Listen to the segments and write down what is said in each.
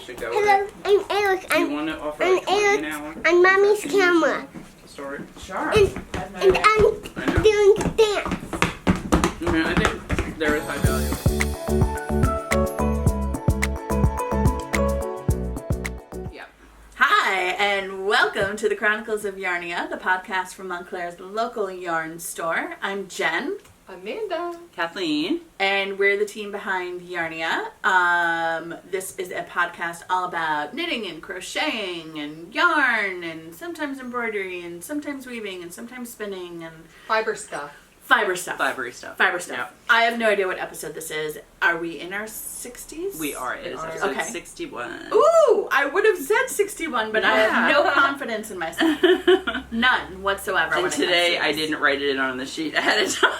Should go Hello, I'm Eric. Do you want to offer like 20 an hour? On Mommy's camera. Story? Sure. And I'm doing dance. I think there is high value. Yep. Hi, and welcome to the Chronicles of Yarnia, the podcast from Montclair's local yarn store. I'm Jen. Amanda. Kathleen. And we're the team behind Yarnia. This is a podcast all about knitting and crocheting and yarn and sometimes embroidery and sometimes weaving and sometimes spinning and Fiber stuff. fiber stuff. Fibery stuff. Fiber stuff. Yep. I have no idea what episode this is. Are we in our 60s? We are. It is episode Okay. 61. Ooh, I would have said 61, but I have Yeah. no confidence in myself. None whatsoever. And when it today comes to I this. didn't write it in on the sheet ahead of time.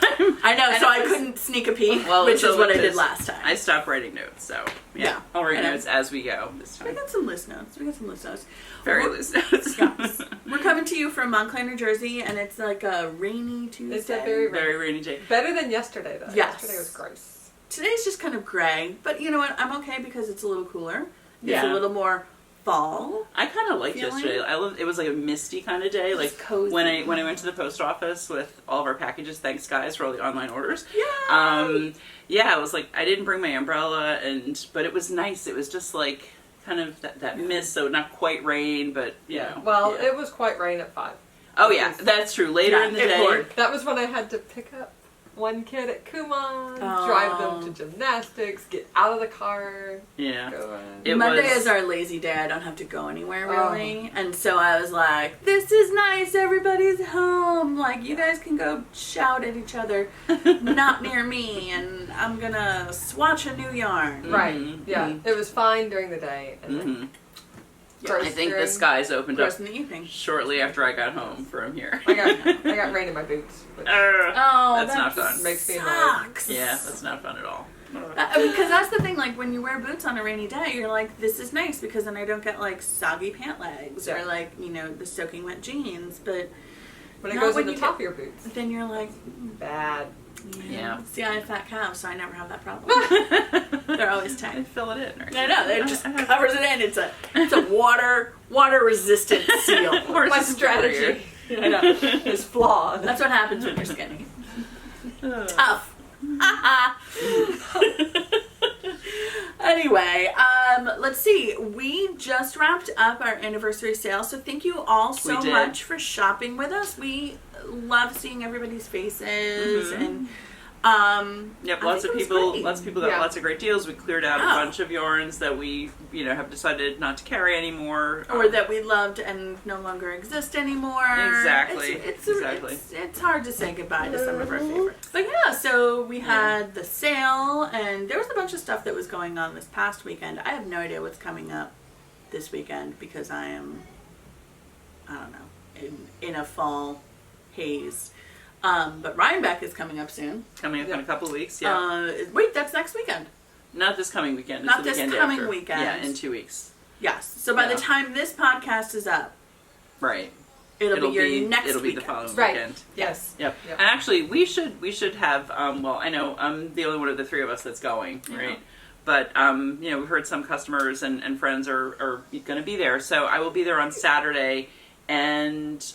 I know, And so it I was- couldn't sneak a peek, Well, which so is what I with did this, last time. I stopped writing notes, so Yeah. I'll write And notes as we go this We time. got some loose notes. Very We're- loose notes. Yes. We're coming to you from Montclair, New Jersey, and it's like a rainy Tuesday. It's a very Very rainy day. Better than yesterday, though. Yes. Yesterday was gross. Today's just kind of gray, but you know what? I'm okay because it's a little cooler. It's Yeah. a little more fall. I kind of liked Feeling? yesterday. It was like a misty kind of day. Like cozy. when I went to the post office with all of our packages. Thanks guys for all the online orders. Yay! Yeah, it was like I didn't bring my umbrella, but it was nice. It was just like kind of that mist, so not quite rain, but you know. Well, yeah. it was quite rain at 5. Oh yeah, that's true. Later Yeah, in the it day. poured. That was when I had to pick up one kid at Kumon, Oh. drive them to gymnastics, get out of the car, Yeah. go in. It Monday was- is our lazy day. I don't have to go anywhere Oh. really. And so I was like, this is nice. Everybody's home. Like, you guys can go shout at each other. Not near me. And I'm going to swatch a new yarn. Right. Mhm, Yeah. mhm. It was fine during the day. And then Mhm. gross I think the during- skies opened Gross up in the evening. shortly after I got home from here. I got rain in my boots. Which Oh, That's not fun. makes me annoyed. sucks. Yeah, that's not fun at all. Because that's the thing, like, when you wear boots on a rainy day, you're like, this is nice because then I don't get, like, soggy pant legs Yeah. or, like, you know, the soaking wet jeans. But when it Not goes when in the you top get- of your boots. then you're like, Bad. Yeah. See, I have fat calves, so I never have that problem. They're always I tight. fill it in, right? I know, it just covers it in. It's a water resistant seal. Or My it's just barrier. strategy I know, is flawed. That's what happens when you're skinny. Ugh. Tough. Anyway, let's see. We just wrapped up our anniversary sale, so thank you all so We did. much for shopping with us. We love seeing everybody's faces Mhm. and Yep, I lots think of it was people. great. Lots of people got Yeah. lots of great deals. We cleared out Yeah. a bunch of yarns that we, have decided not to carry anymore. or that we loved and no longer exist anymore. Exactly. Exactly. It's hard to say goodbye to some of our favorites. But yeah, so we had the sale, and there was a bunch of stuff that was going on this past weekend. I have no idea what's coming up this weekend because I don't know, in a fall haze. But Rhinebeck is coming up soon. coming up in Yeah. a couple of weeks. Yeah, Wait, that's next weekend. not this coming weekend. It's Not the this weekend coming after. weekend. Yeah, in 2 weeks. Yes. So by Yeah. the time this podcast is up, Right. it'll be your next It'll be weekend. the following Right. weekend. Yes. Yep. Yep. And actually, we should have. Well, I know I'm the only one of the three of us that's going, Yeah. right? But we've heard some customers and friends are going to be there, so I will be there on Saturday, and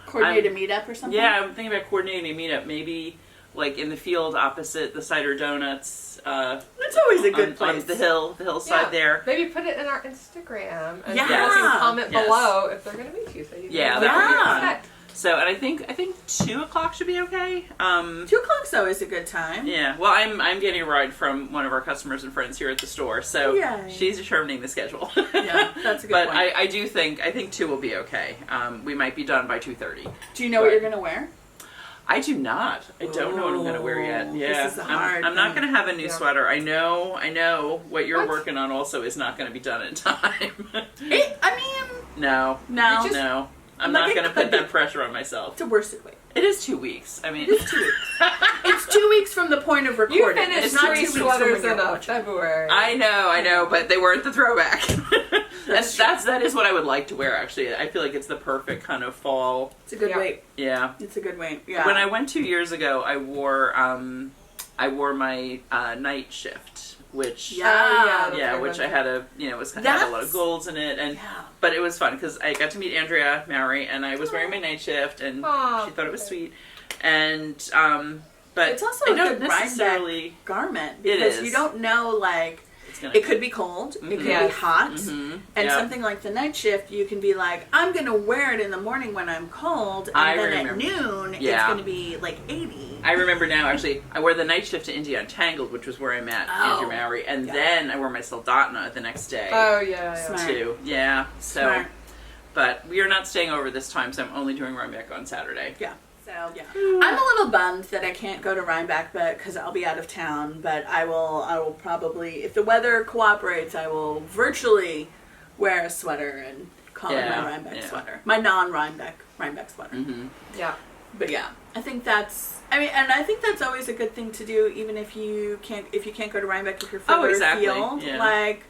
Coordinate a meetup or something? yeah, I'm thinking about coordinating a meetup, maybe like in the field opposite the Cider Donuts. It's always a good on place. the hillside Yeah. there. Maybe put it in our Instagram and Yeah. people can comment Yes. below if they're going to meet you. So you Yeah, know that what would be to fun. expect. So, and I think 2:00 should be okay. 2 o'clock's always a good time. Yeah, well, I'm getting a ride from one of our customers and friends here at the store, so Yay. she's determining the schedule. Yeah, that's a good But point. I think 2 will be okay. We might be done by 2:30. Do you know what you're going to wear? I do not. I don't know what I'm going to wear yet. Ooh, Yeah, this is a hard I'm not thing. going to have a new Yeah. sweater. I know what you're What? working on also is not going to be done in time. I mean, No, no. You just- no. I'm Like not it going to could put be. that pressure on myself. It's a worsted weight. It is 2 weeks. I mean, It's 2 weeks. It's 2 weeks from the point of You recording. finished It's not 2 3 weeks from when sweaters you're in a watching. February. I know, but they weren't the throwback. That's that is what I would like to wear. Actually, I feel like it's the perfect kind of fall. It's a good Yeah. weight. Yeah. It's a good weight. Yeah. When I went 2 years ago, I wore my night shift which that's I had it was kind of had a lot of golds in it, and but it was fun because I got to meet Andrea Mowry, and I was wearing my night shift, and she thought it was sweet, and but it's also I a don't good necessarily garment because you don't know, like, it could be cold, it could be hot, and something like the night shift, you can be like, I'm going to wear it in the morning when I'm cold, and then at noon, it's going to be like 80. I remember now, actually, I wore the night shift to India Untangled, which was where I met Andrea Mowry, and then I wore my Soldotna the next day. Oh, yeah. Too. Yeah, so, Smart. But we are not staying over this time, so I'm only doing Rhinebeck on Saturday. Yeah. So I'm a little bummed that I can't go to Rhinebeck, but because I'll be out of town. But I will probably, if the weather cooperates, I will virtually wear a sweater and call it my Rhinebeck sweater, my non-Rhinebeck sweater. Mm-hmm. Yeah. But yeah, I think that's. I mean, and I think that's always a good thing to do, even if you can't go to Rhinebeck with your further field. Yeah. Like,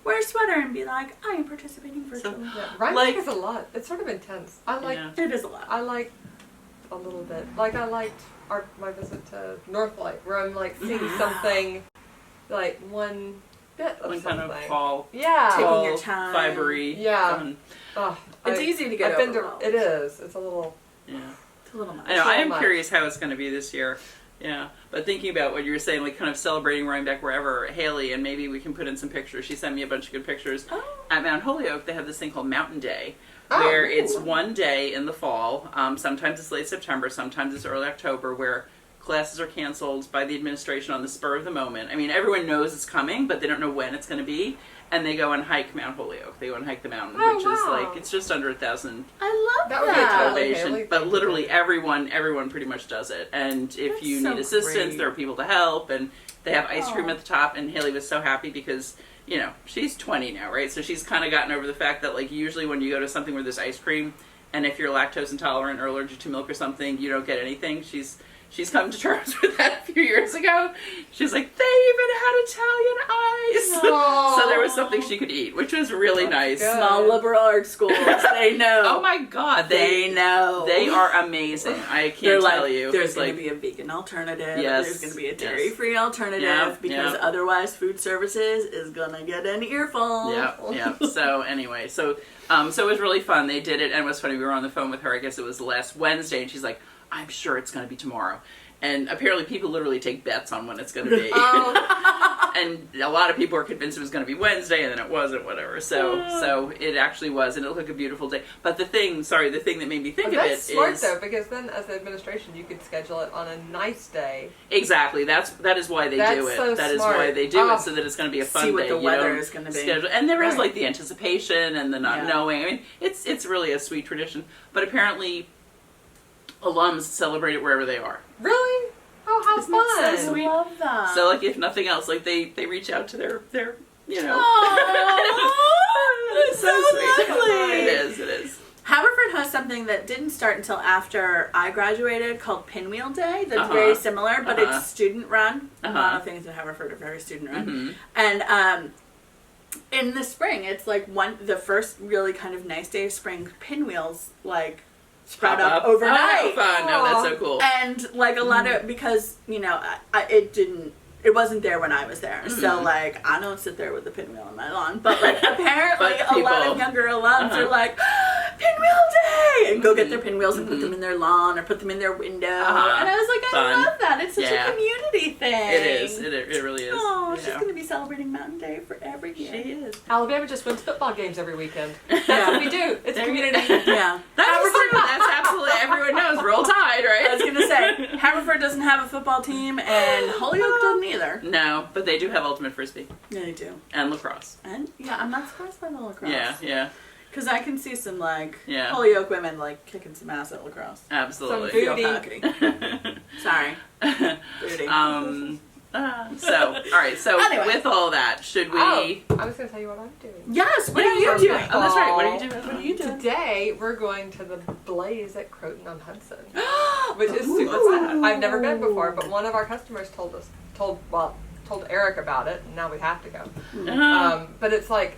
wear a sweater and be like, I am participating virtually. Rhinebeck is a lot. It's sort of intense. It is a lot. I like a little bit. Like, I liked my visit to Northlight, where I'm like seeing something, like one bit of One something. kind of fall. Yeah. Taking your time. Fibery. Yeah. It's easy to get over. It is. It's a little. Yeah. It's a little much. I know. I am curious how it's going to be this year. Yeah. But thinking about what you were saying, like kind of celebrating Rhinebeck wherever, Haley, and maybe we can put in some pictures. She sent me a bunch of good pictures. At Mount Holyoke, they have this thing called Mountain Day, where it's one day in the fall. Sometimes it's late September, sometimes it's early October, where classes are canceled by the administration on the spur of the moment. I mean, everyone knows it's coming, but they don't know when it's going to be. And they go and hike Mount Holyoke. They go and hike the mountain, which is like, it's just under 1,000 I love that. Would be totally elevation. Haley. But literally everyone pretty much does it. And if you need assistance, there are people to help. And they have ice cream at the top. And Haley was so happy because, you know, she's 20 now, right? So she's kind of gotten over the fact that, like, usually when you go to something where there's ice cream, and if you're lactose intolerant or allergic to milk or something, you don't get anything. She's come to terms with that a few years ago. She's like, they even had Italian ice. So there was something she could eat, which was really nice. Good. Small liberal arts schools, they know. Oh my God, they know. They are amazing. I can't tell you. There's going to be a vegan alternative. Yes, there's going to be a dairy-free alternative because otherwise food services is going to get an earful. Yeah. So anyway, so it was really fun. They did it, and it was funny. We were on the phone with her. I guess it was last Wednesday, and she's like, I'm sure it's going to be tomorrow. And apparently people literally take bets on when it's going to be. And a lot of people were convinced it was going to be Wednesday, and then it wasn't, whatever. So it actually was, and it looked like a beautiful day. But the thing that made me think of it is... That's smart, though, because then as the administration, you could schedule it on a nice day. Exactly. That is why they do it. So that smart. is why they do it, so that it's going to be a fun day. See what the weather is going to be. And there is, like, the anticipation and the not knowing. I mean, it's really a sweet tradition. But apparently... alums celebrate it wherever they are. Really? Oh, how Isn't that fun! so sweet? I love that. So, like, if nothing else, like they reach out to their you know. Aww, It's so sweet. lovely. It is. Haverford has something that didn't start until after I graduated called Pinwheel Day. That's very similar, but it's student run. A lot of things in Haverford are very student run. And in the spring, it's like the first really kind of nice day of spring. Pinwheels like sprout up overnight. Oh, fun! No, that's so cool. And like a lot of, because you know it wasn't there when I was there, so like I don't sit there with a pinwheel on my lawn, but like apparently a lot of younger alums are like, Pinwheel Day, and go get their pinwheels and put them in their lawn or put them in their window. And I was like, I love that. It's such a community thing. It is. It really is. Oh, she's going to be celebrating Mountain Day for every year. She is. Alabama just wins football games every weekend. That's what we do. It's a community. Yeah. That's absolutely, everyone knows. Roll Tide, right? I was going to say, Haverford doesn't have a football team, and Holyoke doesn't either. No, but they do have ultimate frisbee. Yeah, they do. And lacrosse. And I'm not surprised by the lacrosse. Yeah. Because I can see some like Yeah. Holyoke women like kicking some ass at lacrosse. Absolutely. Some Feel cocky. Sorry. Booty. So, all right. So, Anyway. with all that, should we? I was going to tell you what I'm doing. Yes. What are you doing? Oh, that's right. What are you doing? What are you doing? Today, we're going to the Blaze at Croton on Hudson, which is Ooh. super What's fun. that? I've never been before, but one of our customers told Eric about it, and now we have to go. But it's like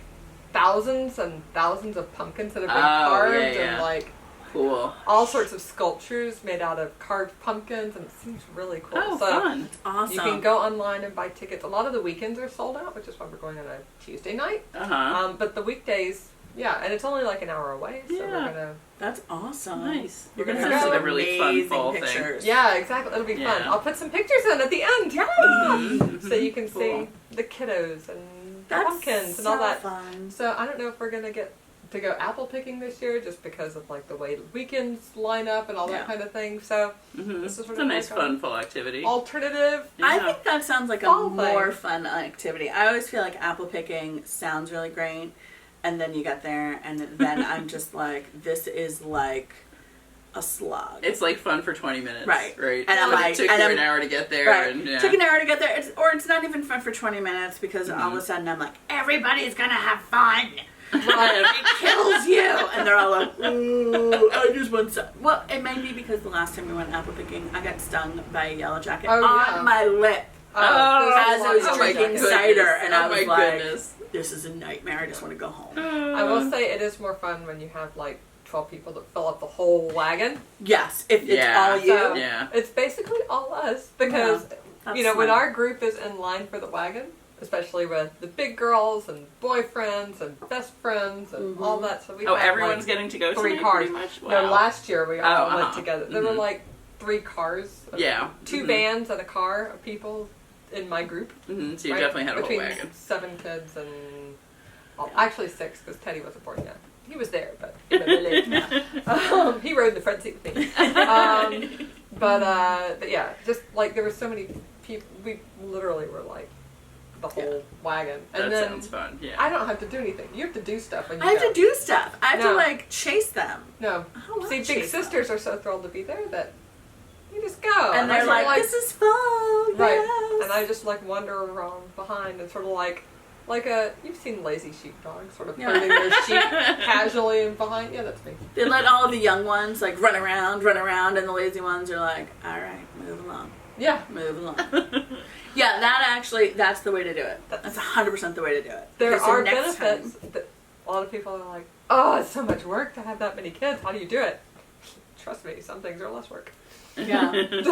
thousands and thousands of pumpkins that have been carved, and like Cool. all sorts of sculptures made out of carved pumpkins, and it seems really cool. Oh, so fun. Awesome. you can go online and buy tickets. A lot of the weekends are sold out, which is why we're going on a Tuesday night. Uh-huh. But the weekdays, yeah, and it's only like an hour away, so Yeah. we're gonna. That's awesome. Nice. You're gonna We're have gonna some go. Really fun amazing fall thing. pictures. Yeah, exactly. It'll be fun. Yeah. I'll put some pictures in at the end. Mhm. So you can Cool. see the kiddos and the That's pumpkins and all so that. fun. So I don't know if we're gonna get to go apple picking this year, just because of like the way the weekends line up and all Yeah. that kind of thing. So Mhm. This is It's what a I'm nice, working on. fun fall activity. alternative. I Yeah. think that sounds like a Fall more thing. fun activity. I always feel like apple picking sounds really great, and then you get there, and then I'm just like, this is like a slog. It's like fun for 20 minutes. Right. Right. And I'm But like- it took and you I'm- an hour to get there. Right. And, yeah. Took an hour to get there, it's not even fun for 20 minutes because all of a sudden I'm like, everybody's gonna have fun. It kills you. And they're all like, ooh, I just want some. Well, it may be because the last time we went apple picking, I got stung by a yellow jacket Oh, on yeah. my lip There's a as I lot was of drinking jackets. cider. And I Oh was my like, goodness. this is a nightmare. I just want to go home. I will say it is more fun when you have like 12 people that fill up the whole wagon. Yes, if it's Yeah. all you. So Yeah. it's basically all us because That's you know when smart. our group is in line for the wagon, especially with the big girls and boyfriends and best friends and all that. So we Oh, have, everyone's like, getting to go 3 tonight, cars. pretty much? No, Wow. last year we all Oh, went uh-huh. together. There were Mhm. like 3 cars. Yeah. 2 Mhm. vans and a car of people in my group. Mhm. So you right? definitely had a whole Between wagon. 7 kids and actually 6 because Teddy wasn't born yet. He was there, but he rode in the front seat with me. But yeah, just like there were so many people. We literally were like the whole wagon, and That then sounds fun. Yeah. I don't have to do anything. You have to do stuff when you I have go. to do stuff. I have to No. like chase them. No, I don't see, wanna big chase them. sisters are so thrilled to be there that you just go, And I they're sort of like, this is fun. right, Yes. and I just like wander around behind and sort of like you've seen lazy sheepdogs sort of Yeah. herding their sheep casually and behind. Yeah, that's me. They let all the young ones like run around, and the lazy ones are like, all right, move along, Yeah, move along. Yeah, that's the way to do it. That's 100% the way to do it. there Okay, so are next benefits. time- That a lot of people are like, oh, it's so much work to have that many kids. How do you do it? Trust me, some things are less work. Yeah, you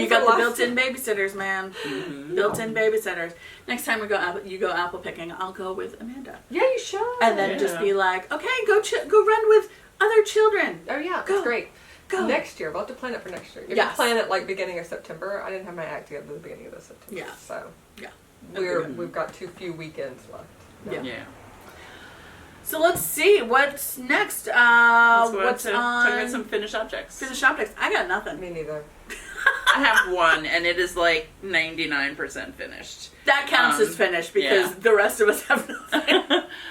got the built-in babysitters, man. Mhm. Built-in babysitters. Next time you go apple picking, I'll go with Amanda, Yeah, you should. and then Yeah. just be like, okay, go run with other children. Oh yeah, Go. that's great. Go. Next year, we'll have to plan it for next year. You Yes. can plan it like beginning of September. I didn't have my act together at the beginning of this September. Yeah. So Yeah. we've got too few weekends left. Yeah. Yeah. So let's see what's next. Let's go What's on to talk on about some finished objects. finished objects? I got nothing. Me neither. I have one, and it is like 99% finished. That counts as finished because yeah. the rest of us have nothing.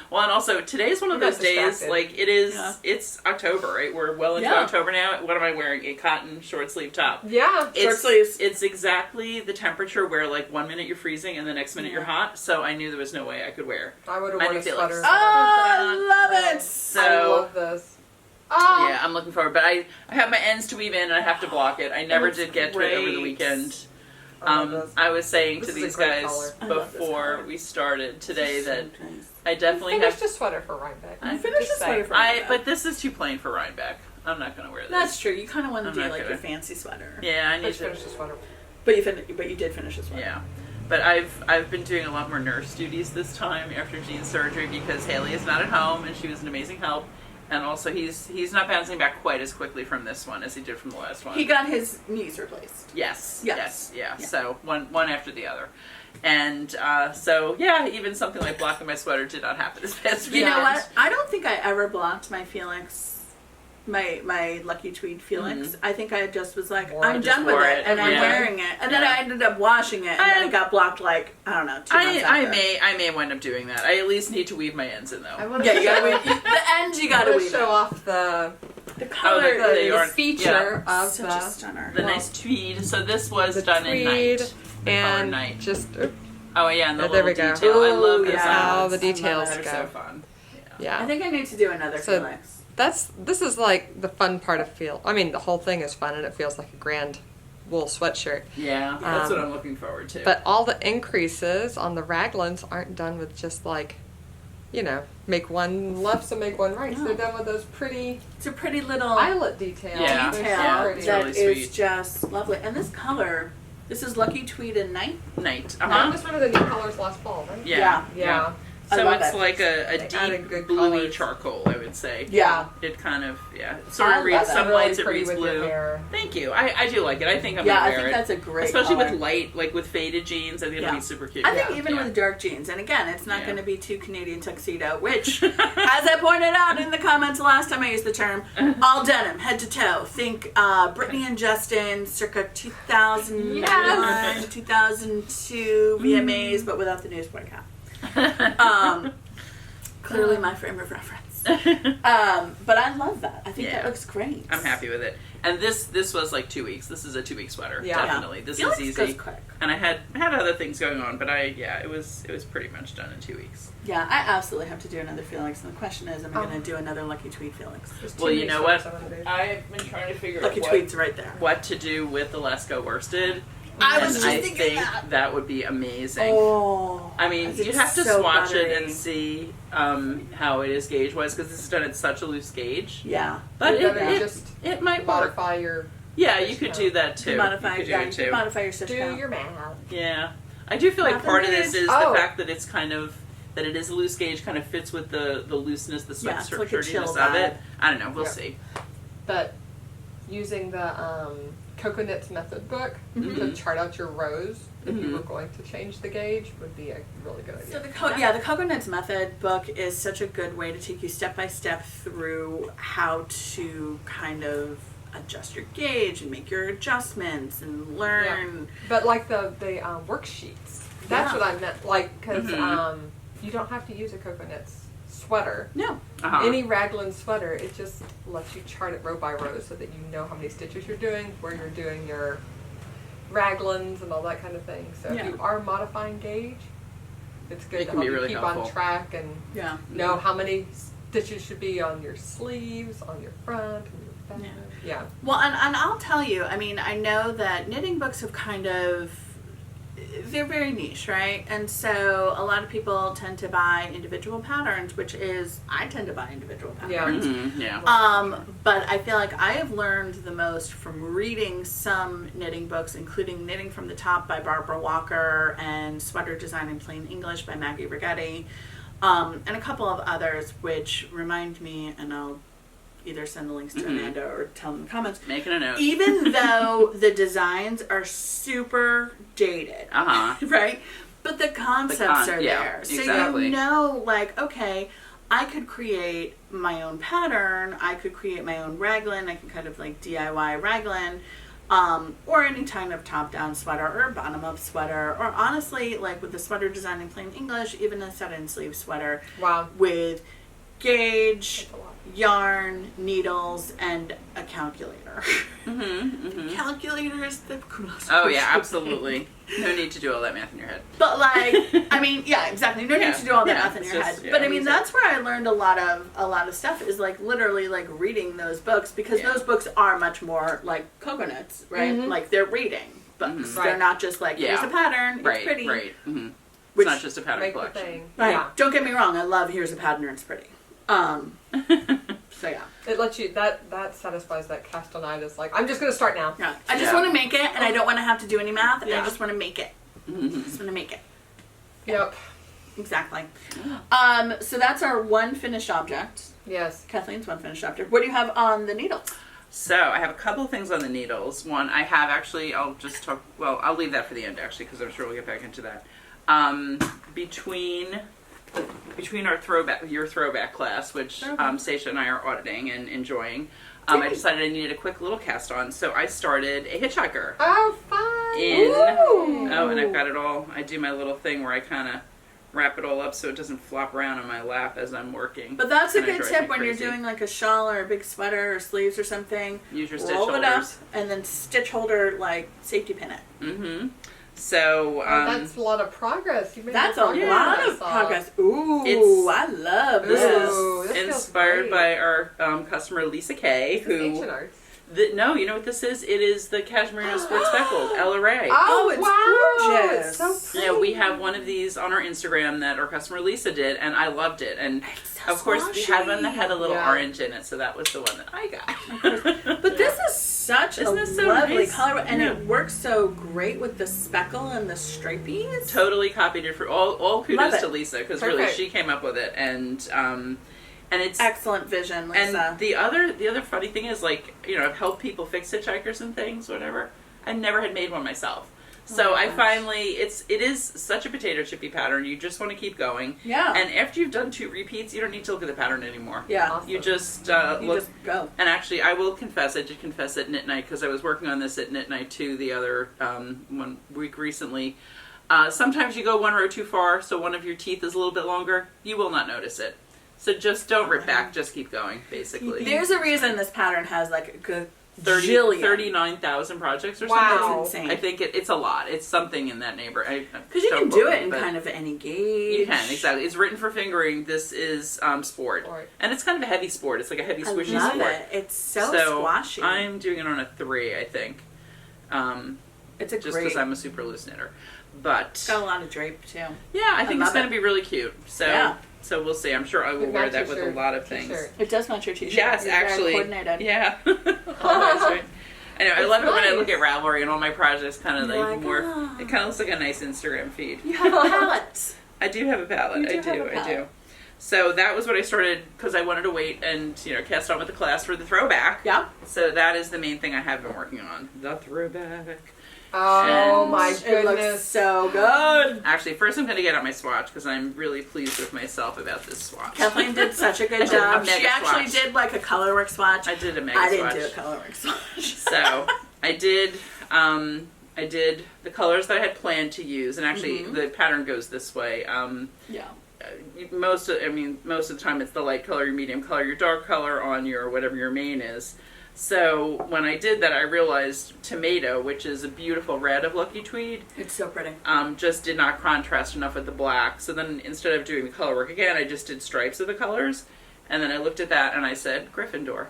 Well, and also today's one of We got those days. distracted. Like it is, Yeah. it's October, right? We're well into Yeah. October now. What am I wearing? A cotton short sleeve top. Yeah. It's, sleeves. It's exactly the temperature where like 1 minute you're freezing and the next minute you're hot. So I knew there was no way I could wear. I would have Mine worn a Felix. sweater. Oh, I love it. So I love this. Oh, yeah, I'm looking forward. But I have my ends to weave in and I have to block it. I never That's did get to it over the great. weekend. I love this. I was saying This to is a these great guys color. I love this before color. we started today So that nice. I definitely Finished have. a sweater for Rhinebeck. I finished Just a sweater saying. for Rhinebeck. But this is too plain for Rhinebeck. I'm not gonna wear this. That's true. You kind of want to I'm do not like gonna. your fancy sweater. Yeah, I need Let's to. finish the sweater. But you did finish a sweater. Yeah, but I've been doing a lot more nurse duties this time after Jean's surgery because Haley is not at home and she was an amazing help, and also he's not bouncing back quite as quickly from this one as he did from the last one. He got his knees replaced. Yes. Yes. Yeah. Yeah. So one after the other, and so yeah, even something like blocking my sweater did not happen this past You weekend. know what? I don't think I ever blocked my Felix, my Lucky Tweed Felix. I think I just was like, Wore I'm it. done Just with wore it, it. and I'm Yeah. wearing it, and then Yeah. I ended up washing it, and then it got blocked like I don't know 2 months I after. may wind up doing that. I at least need to weave my ends in I though. want Yeah, to you gotta weave, the ends. You I gotta want to weave show it. off the The color. they the are- feature of such a the stunner. The nice tweed. So this was the done in tweed night. The color and night. just Oh yeah, and the Oh, there little we go. detail. I Ooh, love the yeah. how designs. the details They're go. so fun. Yeah. I think I need to do another So- Felix. This is like the fun part of the whole thing is fun and it feels like a grand wool sweatshirt. Yeah, that's what Um, I'm looking forward to. But all the increases on the raglans aren't done with just like make one left, so make one right. So they're done with those pretty. It's a pretty little Eyelet detail. Yeah. They're detail so pretty. that really is sweet. just lovely. And this color, this is Lucky Tweed and Night. Night. That was one of the new colors last fall, right? Yeah. Yeah. I So love it's it. like a They added deep good bluey colors. charcoal, I would say. Yeah. It kind of, it sort I of reads, love that. some Really lights it pretty reads with your blue. hair. Thank you. I do like it. I think I'm Yeah, going I to wear think it. that's a great Especially color. with light, like with faded jeans, I think it'll be super cute. I think even Yeah. with dark jeans, and again, it's not Yeah. going to be too Canadian tuxedo, which, as I pointed out in the comments last time I used the term, all denim, head to toe. Think Brittany and Justin, circa 2001, 2002 VMAs, but without the newsboy cap. Clearly my frame of reference. But I love that. I think that looks great. I'm happy with it. And this was like 2 weeks. This is a 2-week sweater. Yeah. Definitely. This Felix is goes easy. quick. And I had other things going on, but it was pretty much done in 2 weeks. Yeah, I absolutely have to do another Felix, and the question is, am I going to do another Lucky Tweed Felix? There's Well, two you know new what? sweaters I'm gonna do. I've been trying to figure Lucky out Tweed's right there. what to do with the Lesko worsted. I And was just I thinking think that. would be amazing. Oh, I mean, it's you'd have to so swatch it buttery. and see how it is gauge-wise, because this is done at such a loose gauge. Yeah, But You're gonna it just it might work. modify your. Yeah, you could do that too. modify. You could do Yeah, it you too. can modify your stitch Do count. your math. Yeah, I do feel like Nothing part of this weird. is Oh. the fact that it's kind of that it is a loose gauge, kind of fits with the looseness, the Yeah, it's like a shirtiness chill of it. vibe. I don't know. We'll Yeah. see. But using the Coconuts method book to chart out your rows if you were going to change the gauge would be a really good idea. So the Coconuts Method book is such a good way to take you step by step through how to kind of adjust your gauge and make your adjustments and learn. But like the worksheets, that's Yeah. what I meant. Like, because you don't have to use a Coconuts sweater. No. Uh-huh. Any raglan sweater, it just lets you chart it row by row so that you know how many stitches you're doing, where you're doing your raglans and all that kind of thing. So Yeah. if you are modifying gauge, it's good It to can help be you really keep helpful. on track and Yeah. know how many stitches should be on your sleeves, on your front, and your back. Yeah. Well, and I'll tell you, I mean, I know that knitting books have kind of, they're very niche, right? And so a lot of people tend to buy individual patterns, which is, I tend to buy individual patterns. Yeah. But I feel like I have learned the most from reading some knitting books, including Knitting from the Top by Barbara Walker and Sweater Design in Plain English by Maggie Righetti, and a couple of others, which remind me, and I'll either send the links to Amanda or tell them in the comments. Making a note. Even though the designs are super dated, right? But the concepts are there. So exactly. you know, like, okay, I could create my own pattern, I could create my own raglan, I can kind of like DIY raglan, or any kind of top-down sweater or bottom-up sweater, or honestly, like with the Sweater Design in Plain English, even a set-in sleeve sweater Wow. with gauge, That's a lot. yarn, needles, and a calculator. Calculator is the coolest. Oh yeah, absolutely. No need to do all that math in your head. But like, I mean, yeah, exactly. No need to do all that math in it's your just- head. yeah, But I mean, use that's where I learned a lot of stuff is like literally like reading those books, because Yeah. those books are much more like coconuts, right? Like they're reading books. They're Right. not just like here's a pattern, it's Right. pretty. Right. Mm-hmm. Which- It's not just a pattern Make the collection. thing. Right. Yeah. Don't get me wrong. I love here's a pattern. It's pretty. So yeah. It lets you, that satisfies that castonitis, like, I'm just going to start now. Yeah. I just Yeah. want to make it, and I don't want to have to do any math. Yeah. I just want to make it. Just want to make it. Yep. Exactly. So that's our one finished object. Yes. Kathleen's one finished object. What do you have on the needles? So I have a couple of things on the needles. One, I have actually, I'll just talk, well, I'll leave that for the end actually, because I'm sure we'll get back into that. Between our your throwback class, which Seisha and I are auditing and enjoying, I decided I needed a quick little cast on, so I started a Hitchhiker. Oh, fun. And I've got it all, I do my little thing where I kind of wrap it all up so it doesn't flop around on my lap as I'm working. But that's a Kinda good drives tip me when crazy. you're doing like a shawl or a big sweater or sleeves or something. Use your stitch Roll it up holders. and then stitch holder, like safety pin it. So, that's a lot of progress. You made That's a progress. lot of progress. Ooh, I love this. Ooh, this feels inspired great. by our customer Lisa Kay, This is who ancient arts. No, you know what this is? It is the Cashmerino Sport Speckled, El Rey. Oh, it's wow. gorgeous. It's so pretty. Yeah, we have one of these on our Instagram that our customer Lisa did, and I loved it. And so of course, we had one that squashy. had a little Yeah. orange in it, so that was the one that I got. But this is such Isn't a this so lovely nice? color, and Yeah. it works so great with the speckle and the stripies. Totally copied it for all Love kudos it. to Lisa, because really Perfect. she came up with it, and it's Excellent vision, Lisa. and the other funny thing is, like, you know, I've helped people fix hitchhikers and things, whatever. I never had made one myself. So my I gosh. finally, it is such a potato chippy pattern. You just want to keep going. Yeah. And after you've done 2 repeats, you don't need to look at the pattern anymore. Yeah. Awesome. You just You look. just go. And actually, I will confess, I did confess at Knit Night, because I was working on this at Knit Night too the other 1 week recently. Sometimes you go 1 row too far, so one of your teeth is a little bit longer. You will not notice it. So just don't rip back, just keep going, basically. There's a reason this pattern has like a good 39,000 projects or Wow. something. That's insane. I think it's a lot. It's something in that neighborhood. Because you can do it in kind of any gauge. You can, exactly. It's written for fingering. This is sport. Sport. And it's kind of a heavy sport. It's like a heavy, I squishy love sport. it. It's so squashy. I'm doing it on a 3, I think. It's a Just great. because I'm a super loose knitter. But It's got a lot of drape too. yeah, I think it's love going it. to be really cute. So Yeah. so we'll see. I'm sure I will Good wear match that with a t-shirt. lot of things. T-shirt. It does match your t-shirt. Yes, You're very actually. coordinated. Yeah. That's right. I know. I It's love it when I nice. look at Ravelry and all my projects kind of You're like like, more. "Ah." It kind of looks like a nice Instagram feed. You have a palette. I do have a palette. You do I have a do. I palette. do. So that was what I started because I wanted to wait and cast on with the class for the throwback. Yeah. So that is the main thing I have been working on. The throwback. Oh And my It looks goodness. so good. Actually, first I'm going to get out my swatch because I'm really pleased with myself about this swatch. Kathleen did such a I good did a job. mega She actually swatch. did like a colorwork swatch. I did a mega I didn't swatch. do a colorwork swatch. So I did the colors that I had planned to use, and actually the pattern goes this way. Yeah. Most of the time it's the light color, your medium color, your dark color on your whatever your main is. So when I did that, I realized tomato, which is a beautiful red of Lucky Tweed, It's so pretty. just did not contrast enough with the black. So then instead of doing the color work again, I just did stripes of the colors. And then I looked at that and I said, Gryffindor.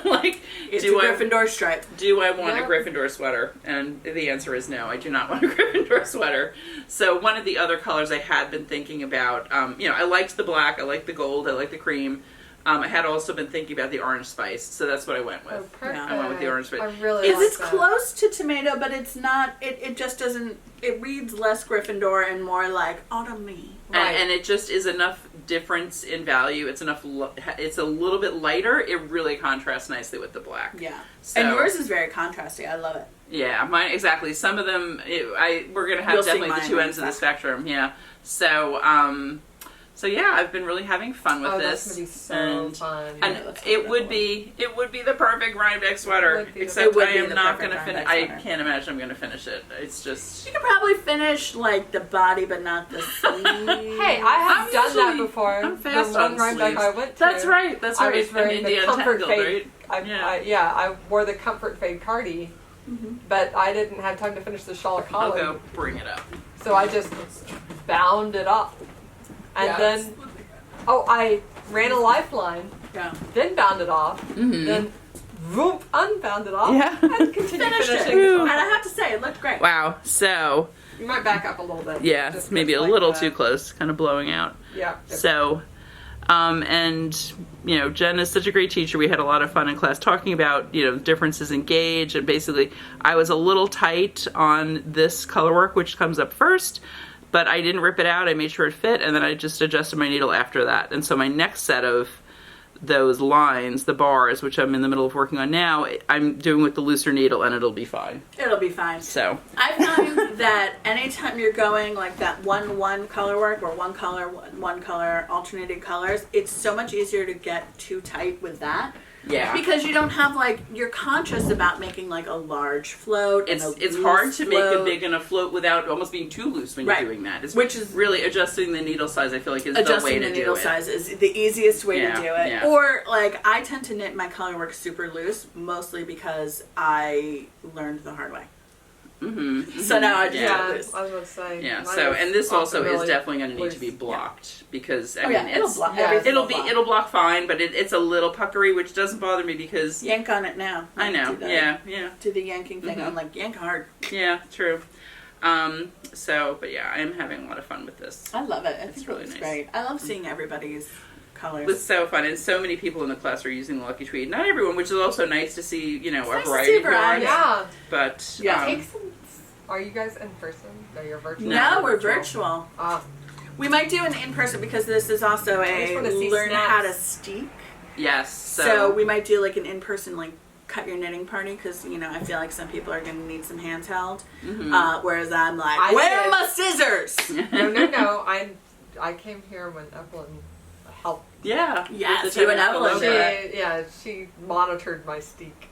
Like, It's do a I Gryffindor stripe. do I want Yeah. a Gryffindor sweater? And the answer is no, I do not want a Gryffindor sweater. So one of the other colors I had been thinking about, I liked the black, I liked the gold, I liked the cream. I had also been thinking about the orange spice, so that's what I went with. Oh, perfect. I went with the orange spice. I really It's, like it's that. close to tomato, but it's not. It just doesn't. It reads less Gryffindor and more like autumny. Right. And it just is enough difference in value. It's it's a little bit lighter. It really contrasts nicely with the black. Yeah. So, And yours is very contrasty. I love it. Yeah, mine exactly. Some of them, we're gonna have You'll see definitely the mine two on ends of the Saturday. spectrum. Yeah. So yeah, I've been really having fun with Oh, this. that's gonna be so and fun. and Yeah, that's it would wonderful. be the perfect Rhinebeck sweater. would be the- Except It would I be am the not perfect gonna finish. Rhinebeck I sweater. can't imagine I'm gonna finish it. It's just. You could probably finish like the body, but not the sleeve. Hey, I have I'm done that usually- before. I'm fast the one on Rhinebeck sleeves. I went to. That's right. That's I right. was wearing India the comfort Untitled, fade. right? I wore the comfort fade cardi, but I didn't have time to finish the shawl or I'll collar, go bring it up. so I just bound it up, and Yeah. then I ran a lifeline, Yeah. then bound it off, Mm-hmm. then whoop, unbound it off, Yeah. and continued Finished it. finishing. And I have to say, it looked great. Wow. So You might back up a little bit. yeah, just maybe a like little that. too close, kind of blowing out. Yeah. So, and Jen is such a great teacher. We had a lot of fun in class talking about differences in gauge, and basically I was a little tight on this color work, which comes up first, but I didn't rip it out. I made sure it fit, and then I just adjusted my needle after that. And so my next set of those lines, the bars, which I'm in the middle of working on now, I'm doing with the looser needle, and it'll be fine. It'll be fine. So I find that anytime you're going like that one color work or one color alternating colors, it's so much easier to get too tight with that. yeah. Because you don't have you're conscious about making like a large float. It's and a it's loose hard to make a float. big enough float without almost being too loose when Right. you're doing that. It's Which is- really adjusting the needle size. I feel like is the way Adjusting to the do needle it. size is the easiest way Yeah, to do it. yeah. Or I tend to knit my color work super loose, mostly because I learned the hard way. Mm-hmm. So now I just Yeah, have I this. was going to say. Yeah. mine So, was and this also is really definitely going to need loose. to be blocked because I Oh mean yeah, it'll it's block. yeah, Everything it'll will be block. it'll block fine, but it's a little puckery, which doesn't bother me because Yank on it now. I know. Do the, Yeah. Do the yanking thing. Mhm. I'm like, yank hard. Yeah. True. So, but yeah, I am having a lot of fun with this. I love it. It's It's really really nice. great. I love seeing everybody's colors. It's so fun, and so many people in the class are using the Lucky Tweed. Not everyone, which is also nice to see. You know, a nice to variety see of variety. yarns. Yeah. But Yeah. Take some. Are you guys in person? No, you're virtual. No, we're virtual. Ah, We might do an in-person because this is also I just a wanna see learn snaps. how to steek. yes, So we might do like an in-person like cut your knitting party because you know I feel like some people are going to need some hands held, whereas I'm like, I where are did. my scissors? no. I came here when Evelyn helped. yeah, Yes, with the you and technical Evelyn logo. did. She monitored my steek.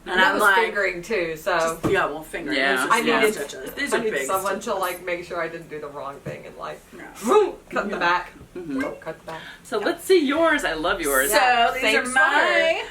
And I I'm was like, fingering too, so just, yeah, well, finger. Yeah. Those are I small needed- stitches. These I are need big someone stitches. to like make sure I didn't do the wrong thing and like Yeah. cut the back. Mhm. Oh, cut the back. So let's see yours. I love yours. So Yeah, these same are my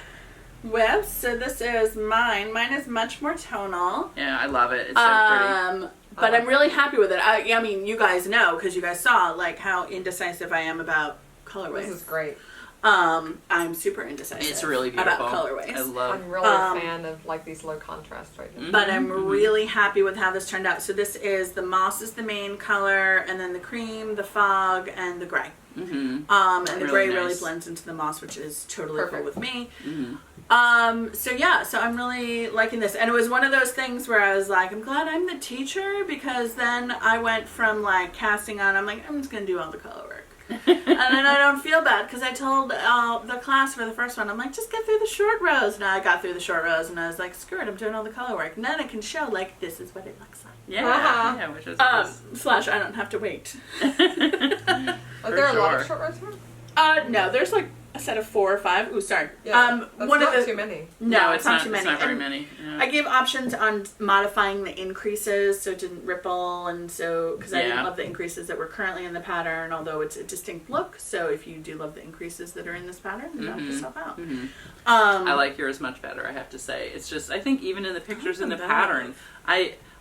whips. So this is mine. Mine is much more tonal. Yeah, I love it. It's so pretty. But I'm really happy with it. I mean, you guys know because you guys saw like how indecisive I am about colorways. This is great. I'm super indecisive. It's really beautiful. about colorways. I love. I'm really a fan of like these low contrast right now. But I'm really happy with how this turned out. So this is the moss is the main color, and then the cream, the fog, and the gray. Mm-hmm. And the Really gray nice. really blends into the moss, which is totally cool Perfect. with me. Mm-hmm. So yeah, so I'm really liking this. And it was one of those things where I was like, I'm glad I'm the teacher because then I went from like casting on, I'm like, I'm just going to do all the color work. And then I don't feel bad because I told the class for the first one, I'm like, just get through the short rows. And I got through the short rows and I was like, screw it, I'm doing all the color work. And then I can show like, this is what it looks like. Yeah, Uh-huh. yeah, which is nice. Slash, I don't have to wait. Are there a lot sure. of short rows here? No, there's like a set of 4 or 5. Ooh, sorry. Yeah, that's One not of the too many. no, it's not. too many. It's not very And many. Yeah. I gave options on modifying the increases so it didn't ripple, and so because I Yeah. didn't love the increases that were currently in the pattern, although it's a distinct look. So if you do love the increases that are in this pattern, then knock yourself out. Mhm. I I like yours much better, I have to say. It's just, I think even in the pictures in the them pattern,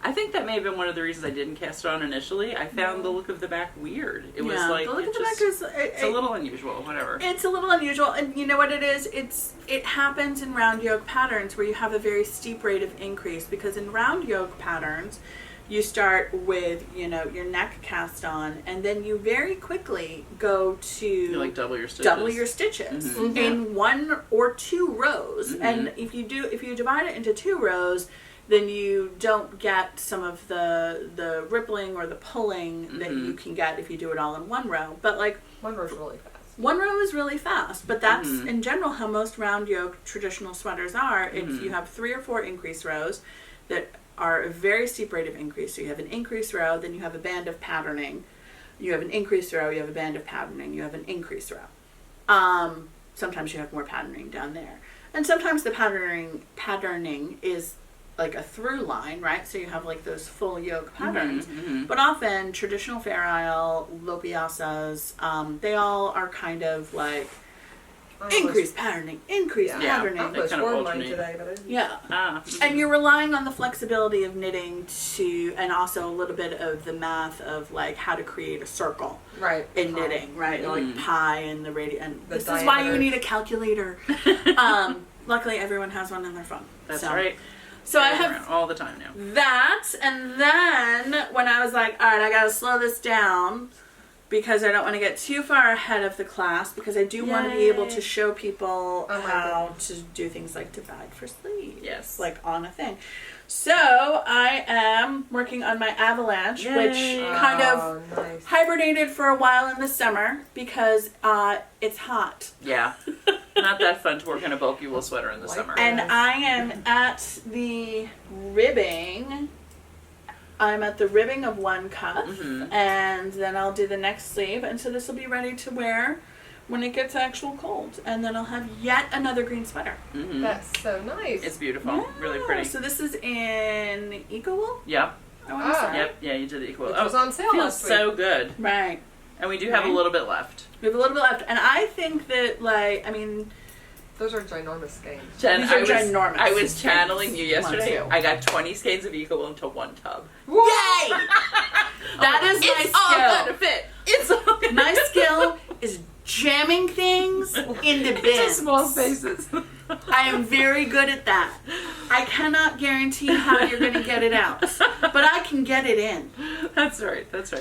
I think that may have been one of the reasons I didn't cast it on initially. I found the look of the back weird. It was like, the look it at the just, back is it's a little unusual, whatever. It's a little unusual, and you know what it is? It happens in round yoke patterns where you have a very steep rate of increase because in round yoke patterns, you start with your neck cast on, and then you very quickly go to You like double your stitches. double your stitches Mhm. in 1 or 2 rows, and if you divide it into 2 rows. Then you don't get some of the rippling or the pulling that you can get if you do it all in 1 row. But like One row's really fast. 1 row is really fast, but that's in general how most round yoke traditional sweaters are. If you have 3 or 4 increase rows that are a very steep rate of increase. So you have an increase row, then you have a band of patterning. You have an increase row, you have a band of patterning, you have an increase row. Sometimes you have more patterning down there. And sometimes the patterning is like a through line, right? So you have like those full yoke patterns. But often traditional Fair Isle, Lopiasas, they all are kind of like increase patterning, increase Yeah. patterning. I They almost kind of wore mine alternate. today, but I didn't. Yeah. And you're relying on the flexibility of knitting and also a little bit of the math of like how to create a circle Right. in knitting, right? Like pi and the radius. And The this is why you diameter. need a calculator. Luckily, everyone has one on their phone. That's So- right. So I Going have around all the time now. that, and then when I was like, all right, I gotta slow this down because I don't want to get too far ahead of the class because I do want to be able to show people Oh my how to do things like divide for sleeves. Yes. Like on a thing. So I am working on my Avalanche, which Yay. kind of Oh, nice. hibernated for a while in the summer because it's hot. Yeah. Not that fun to work on a bulky wool sweater in the Like summer. And Yes. I am at the ribbing. I'm at the ribbing of 1 cuff, and then I'll do the next sleeve, and so this will be ready to wear when it gets actual cold, and then I'll have yet another green sweater. That's so nice. It's beautiful. Really pretty. So this is in Eco Wool, Yep. I want to say. Yep. Yeah, you did the equal. Which was on sale feels last week. so good. Right. And we do have a Right. little bit left. We have a little bit left, and I think that, like, I mean, Those are ginormous skeins. Jen, These are ginormous I was skeins. channeling you yesterday. One, too. I got 20 skeins of equal to 1 tub. Yay! That is my It's all skill. gonna fit. It's all gonna My skill is jamming things into bins. into small spaces. I am very good at that. I cannot guarantee how you're going to get it out, but I can get it in. That's right. So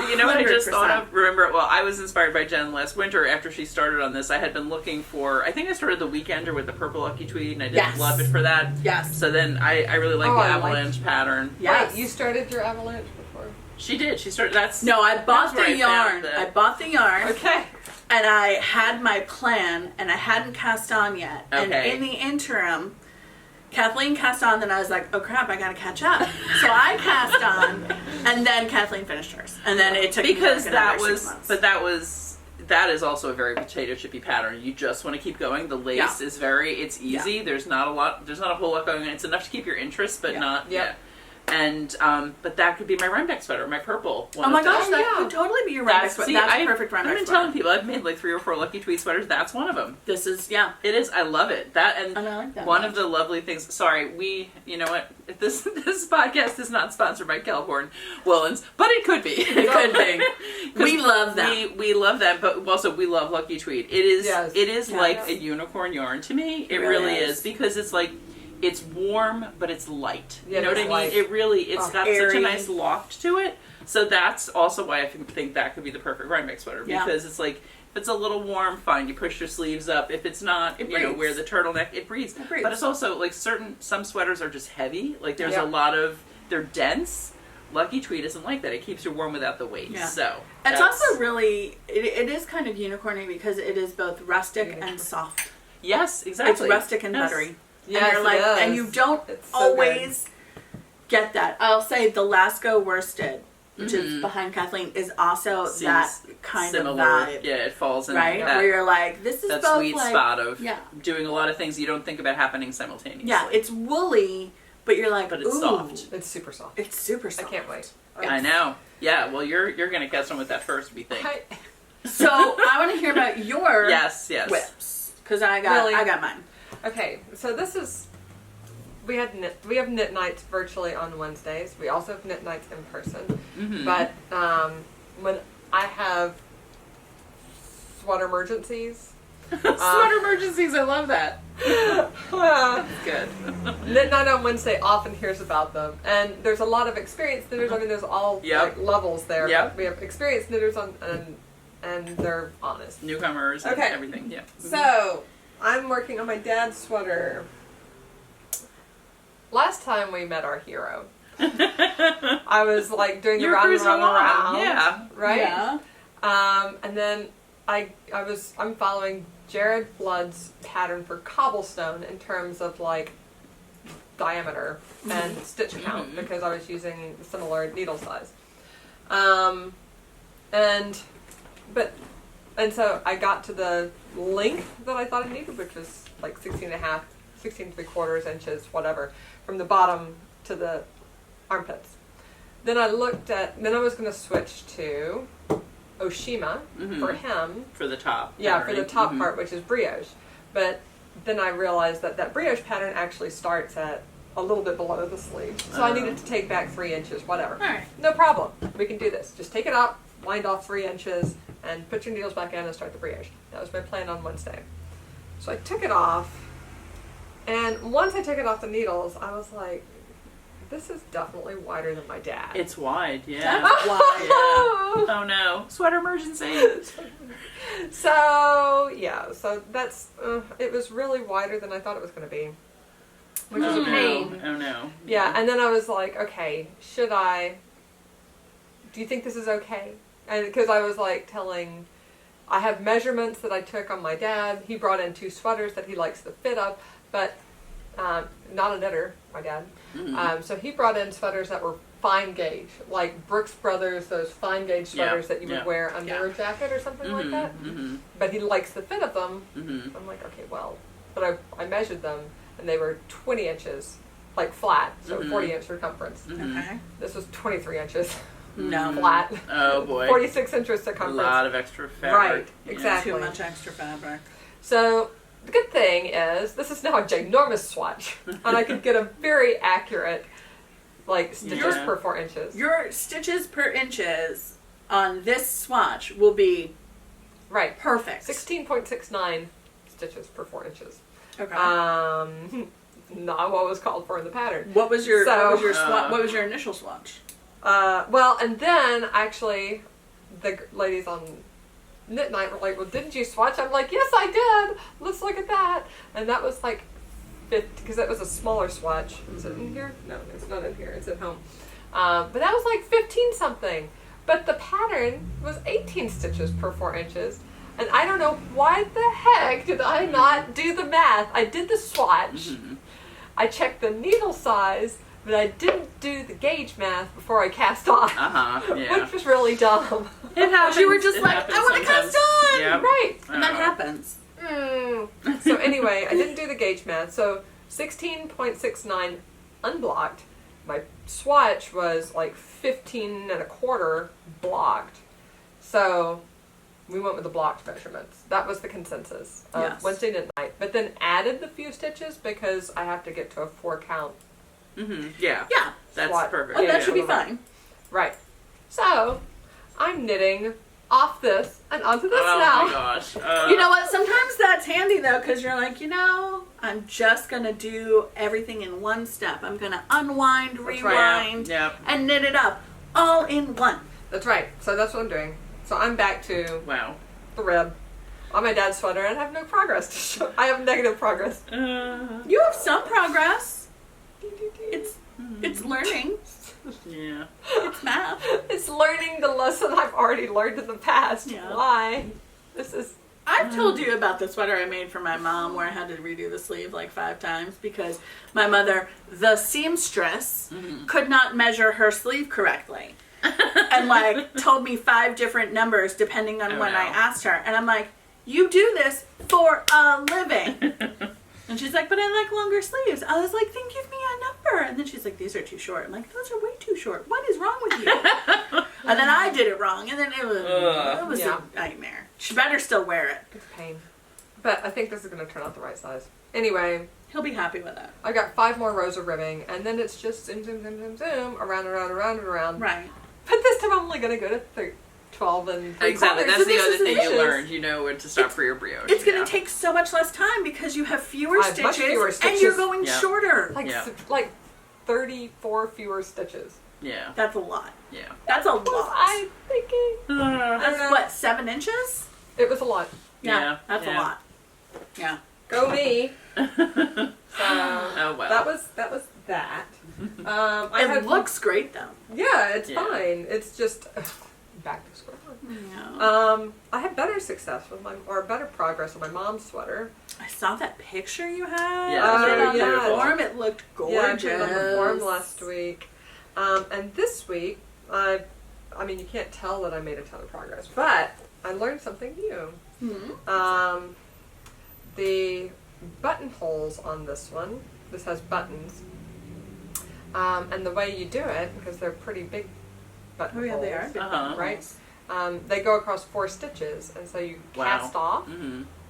you know what I just thought of? Remember, well, I was inspired by Jen last winter after she started on this. I had been looking for, I think I started the Weekender with the purple lucky tweed, and I didn't love it for that. Yes. So then I really like the Avalanche pattern. Yes. Wait, you started your Avalanche before? She did. She started, that's... No, I bought that's where the I found yarn. I bought the yarn. Okay. And I had my plan, and I hadn't cast on yet. Okay. And in the interim, Kathleen cast on, then I was like, oh crap, I gotta catch up. So I cast on, and then Kathleen finished hers. And then it took because me that another was 6 months. but that is also a very potato chippy pattern. You just want to keep going. The lace is it's easy. Yeah. There's not a whole lot going on. It's enough to keep your interest, but not And but that could be my Rhinebeck sweater, my purple one. Oh my of gosh, those. that could totally be your Rhinebeck sweater. That's a perfect Rhinebeck I've been sweater. telling people I've made like 3 or 4 lucky tweed sweaters. That's one of them. This is, It is. I love it. That and I like that one much. of the lovely things. Sorry, you know what? If this podcast is not sponsored by Kelborn Woolens, but it could be. It could be. We love that. We love that, but also we love lucky tweed. It is. Yes. It is Yes. like a unicorn yarn to me. It really really is. is because it's like. It's warm, but it's light. Yeah, You know what I it's mean? light. It really, it's got airy. such a nice loft to it. So that's also why I think that could be the perfect Rhinebeck sweater. Yeah. Because it's like, if it's a little warm, fine, you push your sleeves up. If it's not, It you know, breathes. wear the turtleneck, it breathes. It breathes. But it's also, like, some sweaters are just heavy. Like, there's Yeah. a lot of, they're dense. Lucky tweed isn't like that. It keeps you warm without the weight. Yeah. So. It's that's- also really, it is kind of unicorny because it is both rustic and soft. Yes, exactly. It's rustic and Yes. buttery. Yes, and you're like, it is. and you don't It's so always get that. I'll say the Lasco Worsted, which is Mhm. behind Kathleen, is also Seems that kind similar. of vibe. Yeah, it falls in Right? that, Where you're like, this is that both sweet like, spot of yeah. doing a lot of things you don't think about happening simultaneously. Yeah, it's woolly, but you're like, But it's ooh, soft. It's super soft. It's super I soft. can't wait. I know. Yeah, well, you're gonna catch on with that first, we think. So I want to hear about your Yes. whips because I got mine. Okay, so this is we have knit nights virtually on Wednesdays. We also have knit nights in person. Mm-hmm. But when I have sweater-mergencies, Sweater-mergencies, I love that. Good. Knit Night on Wednesday often hears about them, and there's a lot of experienced knitters. I mean, there's all like, levels there. Yep. But we have experienced knitters and they're honest. Newcomers and Okay. everything. Yeah. So I'm working on my dad's sweater. Last time we met our hero, I was like doing the You're round and cruising round and along. round. Yeah. Right. Yeah. And then I'm following Jared Blood's pattern for Cobblestone in terms of like diameter and stitch count because I was using similar needle size. And so I got to the length that I thought I needed, which was like 16 3/4 inches, whatever, from the bottom to the armpits. Then I was going to switch to Oshima for hem. For the top. Yeah, for right? the top Mhm. part, which is brioche. But then I realized that brioche pattern actually starts at a little bit below the sleeve. So I needed to take back 3 inches, whatever. All right. No problem. We can do this. Just take it up, wind off 3 inches, and put your needles back in and start the brioche. That was my plan on Wednesday. So I took it off, and once I took it off the needles, I was like, this is definitely wider than my dad. It's wide, yeah. That's why. Yeah. Oh no. Sweater-mergency. So that's, it was really wider than I thought it was going to be. Which was a pain. Oh no. Yeah, and then I was like, okay, do you think this is okay? And because I was like I have measurements that I took on my dad. He brought in 2 sweaters that he likes the fit of, but not a knitter, my dad. Mm-hmm. So he brought in sweaters that were fine gauge, like Brooks Brothers, those fine gauge sweaters that you would wear under a jacket or something like that. Mm-hmm. But he likes the fit of them. Mm-hmm. I'm like, okay, well, but I measured them, and they were 20 inches, like flat, so 40-inch circumference. Mm-hmm. Okay. This was 23 inches No. flat. Oh boy. 46 inches A circumference. lot of extra fabric. Right, Yeah. exactly. Too much extra fabric. So the good thing is this is now a ginormous swatch, and I could get a very accurate, like, stitches per 4 inches. Your stitches per inches on this swatch will be right perfect. 16.69 stitches per 4 inches. Okay. Not what was called for in the pattern. What was your what was your initial swatch? Well, and then actually, the ladies on Knit Night were like, "Well, didn't you swatch?" I'm like, "Yes, I did. Let's look at that." And that was like 50, because that was a smaller swatch. Is it in here? No, it's not in here. It's at home. But that was like 15 something. But the pattern was 18 stitches per 4 inches. And I don't know why the heck did I not do the math. I did the swatch. I checked the needle size, but I didn't do the gauge math before I cast on. Yeah. Which was really dumb. It happens. You were just It like, happens I want to sometimes. cast on! Yep. Right. And that happens. So anyway, I didn't do the gauge math. So 16.69 unblocked. My swatch was like 15 and a quarter blocked. So we went with the blocked measurements. That was the consensus of Yes. Wednesday night. But then added the few stitches because I have to get to a 4 count. Yeah. Yeah. That's Swat. perfect. Well, Yeah, that yeah. should be fine. Right. So I'm knitting off this and onto this Oh now. my gosh. You know what? Sometimes that's handy though, because you're like, I'm just gonna do everything in one step. I'm gonna unwind, right. rewind, Yep. and knit it up all in one. That's right. So that's what I'm doing. So I'm back to Wow. the rib on my dad's sweater and I have no progress to show. I have negative progress. You have some progress. It's learning. Yeah. It's math. It's learning the lesson I've already learned in the past. Yeah. Why? This is... I've told you about the sweater I made for my mom where I had to redo the sleeve like 5 times because my mother, the seamstress, could not measure her sleeve correctly. And like told me 5 different numbers depending on when I asked her. And I'm like, you do this for a living. And she's like, but I like longer sleeves. I was like, then give me a number. And then she's like, these are too short. I'm like, those are way too short. What is wrong with you? And then I did it wrong. And then it was Yeah. a nightmare. She better still wear it. It's a pain. But I think this is going to turn out the right size. Anyway, He'll be happy with it. I got 5 more rows of ribbing, and then it's just zoom, zoom, zoom, zoom, zoom, around, around, around, and around. Right. But this time I'm only going to go to 12 and 3 Exactly. quarters. That's So the this other is thing you delicious. learned. You know when to stop for your brioche. It's going to take so much less time because you have fewer I have much stitches, fewer and stitches. you're going Yeah. shorter. Like 34 fewer stitches. Yeah. That's a lot. Yeah. That's a What was lot. I thinking? That's know. what, 7 inches? It was a lot. Yeah. That's Yeah. a lot. Yeah. Go me. So Oh well. that was that. I It had looks great though. Yeah, it's Yeah. fine. It's just back to square one. Yeah. I had better success with better progress with my mom's sweater. I saw that picture you had. Yeah, Oh, Put it on yeah. the form. It looked gorgeous. Yeah, I put it on the form last week. And this week, I mean, you can't tell that I made a ton of progress, but I learned something new. Mm-hmm. The buttonholes on this one, this has buttons, and the way you do it, because they're pretty big buttonholes. Oh yeah, they are. Uh-huh. Right? They go across 4 stitches, and so you cast off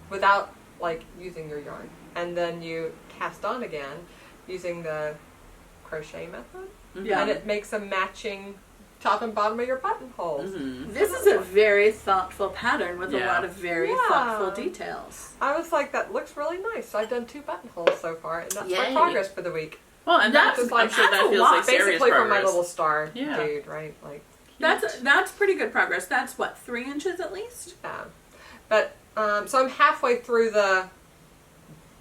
without like using your yarn, and then you cast on again using the crochet method, Yeah. and it makes a matching top and bottom of your buttonholes. This is a very thoughtful pattern with a Yeah. lot of very Yeah. thoughtful details. I was like, that looks really nice. So I've done 2 buttonholes so far, and that's my Yay. progress for the week. Well, and That's- that's I'm sure that's that a feels lot. like serious Basically from my progress. little star Yeah. dude, right? Like, That's pretty good progress. That's what, 3 inches at least? yeah. But so I'm halfway through the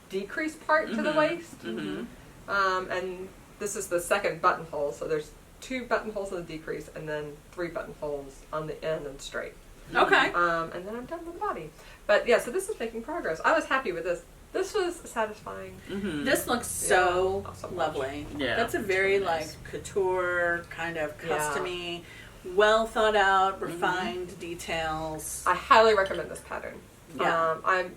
decrease part to the waist, and this is the second buttonhole. So there's 2 buttonholes in the decrease, and then 3 buttonholes on the end and straight. Okay. And then I'm done with the body. But yeah, so this is making progress. I was happy with this. This was satisfying. This looks so not so much. lovely. Yeah, That's a very it's really nice. like couture kind of Yeah. customy, well thought out, refined details. I highly recommend this pattern. Yeah. I'm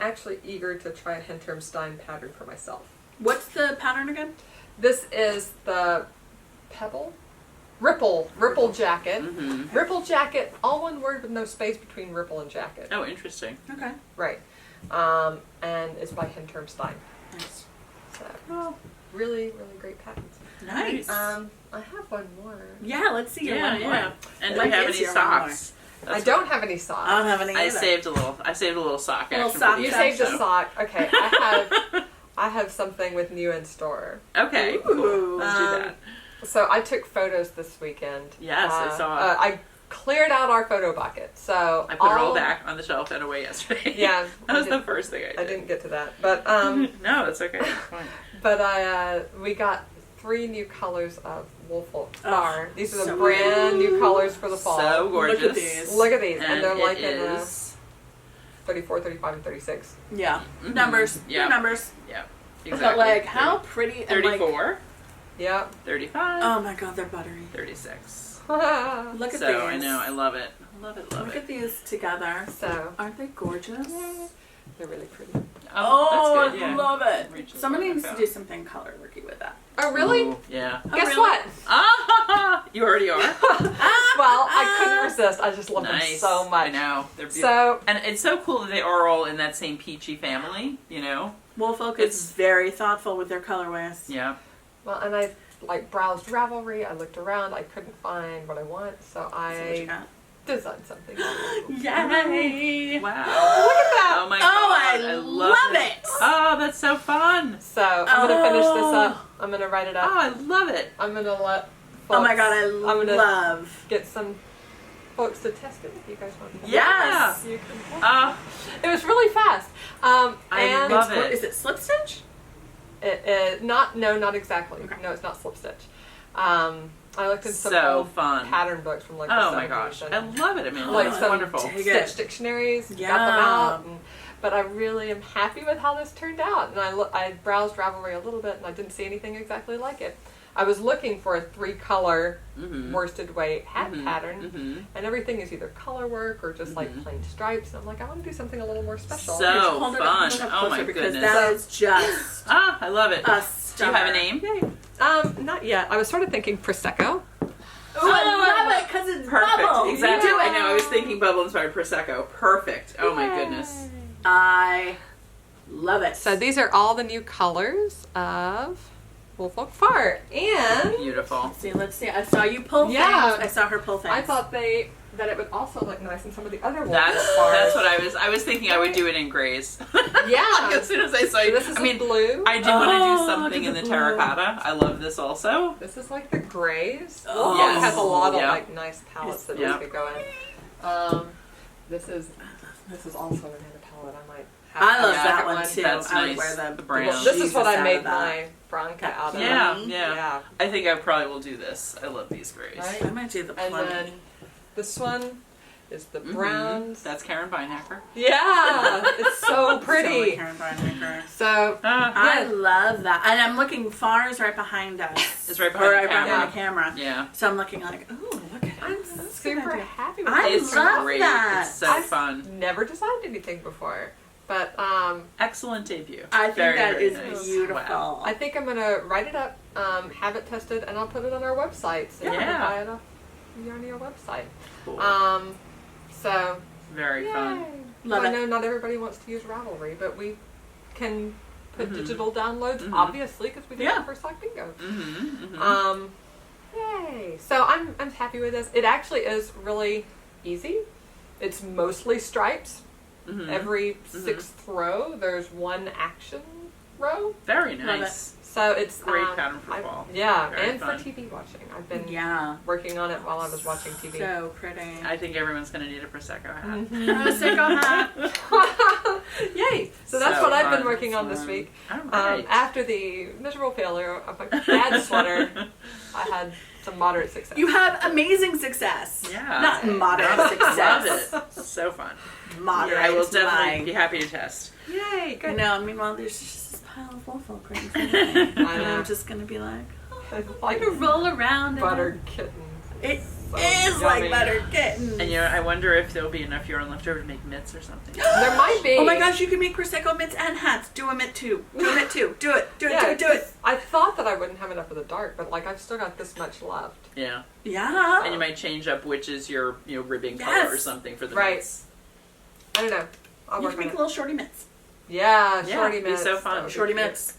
actually eager to try a Hinterm Stein pattern for myself. What's the pattern again? This is the Pebble RippleJacket. Mm-hmm. RippleJacket, all one word with no space between ripple and jacket. Oh, interesting. Okay. Right. And it's by Hinterm Stein. Nice. So, really, really great patents. Nice. I have one more. Yeah, let's see your one more. And do What we have is any your one more? socks? I don't have any socks. I don't have any I either. saved a little sock Little action. sock for You the saved a episode. sock. Okay, I have something with new in store. Okay, cool. Ooh. Let's do that. So I took photos this weekend. Yes, I saw. I cleared out our photo bucket. So I put it all back on the shelf and away yesterday. Yeah, that was I the did- first thing I did. I didn't get to that, but No, it's okay. It's fine. but we got 3 new colors of Woolfolk Far. These are the so brand new colors for the fall. So gorgeous. Look at these. Look at these, and And they're like it in is. 34, 35, and 36. Yeah. Mhm. Numbers. Yeah. Your numbers. Yeah. But Exactly. like, how pretty. And, like, 34, Yep. 35, oh my god, they're buttery. 36. Look at So these. I know, I love it. Love it, love Look it. at these together. So Aren't they gorgeous? they're really pretty. Oh, that's good. Yeah. I love it. Reaches Somebody back needs to out. do something color worky with that. Oh, really? Ooh, yeah. Oh, Guess really? what? Ah, you already are. Well, I couldn't resist. I just love them Nice. so much. I know. They're beautiful. So, And it's so cool that they are all in that same peachy family, you know? Woolfolk It's- is very thoughtful with their colorways. Yeah. well, and I like browsed Ravelry. I looked around. I couldn't find what I want, so See what you I got. designed something. Yay! Wow. Look at that. Oh my Oh, god. I love love it. it. Oh, that's so fun. So I'm gonna finish this Oh. up. I'm gonna write it Oh, up. I love it. I'm gonna let. Oh my folks- god, I I'm gonna love. get some folks to test it if you guys want to. Yes. You can test Oh, it. It was really fast. I And love it. Is it slip stitch? not exactly. Okay. No, it's not slip stitch. I looked in some so old fun. pattern books from like the Oh my 70s gosh. and I love it. I mean, Like it's some wonderful. dig Stitch it. dictionaries, got them Yeah. out. But I really am happy with how this turned out. And I browsed Ravelry a little bit and I didn't see anything exactly like it. I was looking for a 3-color Mm-hmm. worsted weight hat Mhm. pattern. Mm-hmm. And everything is either color work or just like Mhm. plain stripes. And I'm like, I want to do something a little more special. So Hold it fun. up, hold it up Oh closer my because goodness. that is just Ah, I love it. a Do you stunner. have a name? Not yet. I was sort of thinking Prosecco. Oh, I love it because it's Perfect. bubble. Exactly. Do it. I know. I was thinking bubble inspired Prosecco. Perfect. Oh my goodness. I love it. So these are all the new colors of Woolfolk Far. And Beautiful. See, let's see. I saw you pull Yeah. things. I saw her pull things. I thought that it would also look nice in some of the other Woolfolk That's Fars. what I was thinking. I would do it in grays. Yeah. As soon as I saw So you, this is I mean, blue. I do want to do Oh, something look in at the the blue. terracotta. I love this also. This is like the grays. Oh, Woolfolk yes. has a lot of Yeah. like nice palettes that Yeah. we could go in. This is also another palette I might have. I love Yeah. that Second one too. That's I would nice. wear The the brown. Well, this is what I Jesus made out of that. my Branca out of. Yeah, Mhm. yeah. I think I probably will do this. I love these grays. Right. I might do the And plum. then this one is the Mhm. browns. That's Karen Beinhacker. Yeah, it's so So pretty. Karen Beinhacker. So I love that. And I'm looking, Far's right behind us. It's right behind Or the right behind camera. the camera. Yeah. So I'm looking like, ooh, look at I'm it. That's a good super idea. happy with I it. It's love great. that. It's so I've fun. never designed anything before, but Excellent debut. I think Very, that very is nice. beautiful. Wow. I think I'm gonna write it up, have it tested, and I'll put it on our website. So you Yeah. can buy it off the Yarnia website. Cool. So Very fun. yay. Love I it. know not everybody wants to use Ravelry, but we can put Mhm. digital downloads, Mhm. obviously, because we did Yeah. it for Sock Bingo. Mm-hmm. Mm-hmm. Yay! So I'm happy with this. It actually is really easy. It's mostly stripes. Mm-hmm. Every sixth row, there's one action row. Very Love nice. So it's Great pattern for fall. Yeah, Very and fun. for TV watching. I've been Yeah. working on it while I was watching TV. So pretty. I think everyone's going to need a Prosecco hat. Prosecco hat. Yay! So that's So what I've fun. been working on this Fun. week. All right. After the miserable failure of my bad sweater, I had some moderate success. You have amazing success. Yeah. Not moderate Love success. it. So fun. Moderate. I will definitely like- be happy to test. Yay! I Good. know. Meanwhile, there's just this pile of Woolfolk right in front of me. I And know. I'm just gonna be like, It's I'm like gonna roll around. buttered kittens. It so It's yummy. like buttered kittens. And I wonder if there'll be enough yarn left over to make mitts or something. There might be. Oh my gosh, you can make Prosecco mitts and hats. Do a mitt too. Do a mitt too. Do it. Do it. Yeah, do it. I thought that I wouldn't have enough of the dark, but like I've still got this much left. Yeah. Yeah. And you might change up which is your ribbing color Yes. or something for the Right. mitts. I don't know. I'll You work can on make it. little shorty mitts. Yeah, Yeah, shorty it'd be mitts. so fun. That would be Shorty cute. mitts.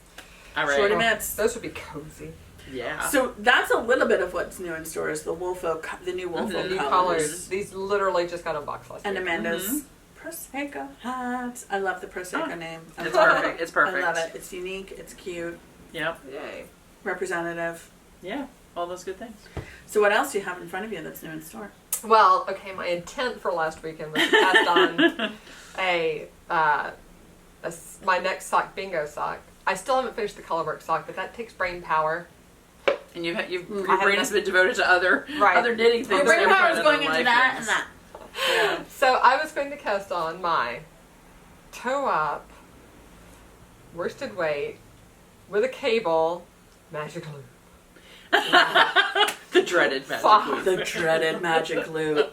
All right. Shorty Oh, mitts. those would be cozy. Yeah. So that's a little bit of what's new in stores. The the new Wolfo New colors. colors. These literally just got unboxed last And week. Amanda's Prosecco hat. I love the Prosecco Oh, name. It's perfect. It's perfect. I love it. It's unique. It's cute. Yep. Yay. Representative. Yeah. All those good things. So what else do you have in front of you that's new in store? Well, okay, my intent for last weekend was to cast on my next sock, bingo sock. I still haven't finished the colorwork sock, but that takes brain power. And your I brain haven't- has been devoted to other knitting things. Your brain than power is other going into life that things. and that. Yeah. So I was going to cast on my toe-up, worsted weight, with a cable, magic loop. The dreaded magic Fuck. loop. The dreaded magic loop.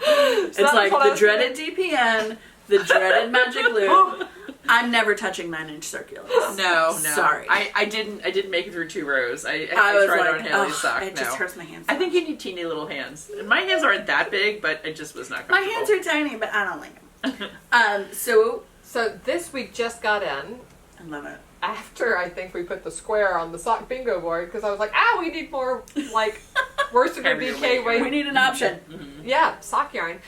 It's It's like the dreaded DPN, the dreaded magic loop. I'm never touching 9-inch circulars. No. Sorry. I didn't make it through 2 rows. I was tried like, on Haley's ugh, sock. it No. just hurts my hands. I think you need teeny little hands. And my hands aren't that big, but it just was not my comfortable. hands are tiny, but I don't like them. So So this we just got in I love it. after I think we put the square on the sock bingo board because I was like, we need more like worsted or Heavier BK weight. weight. We need an option. Yeah, sock yarn.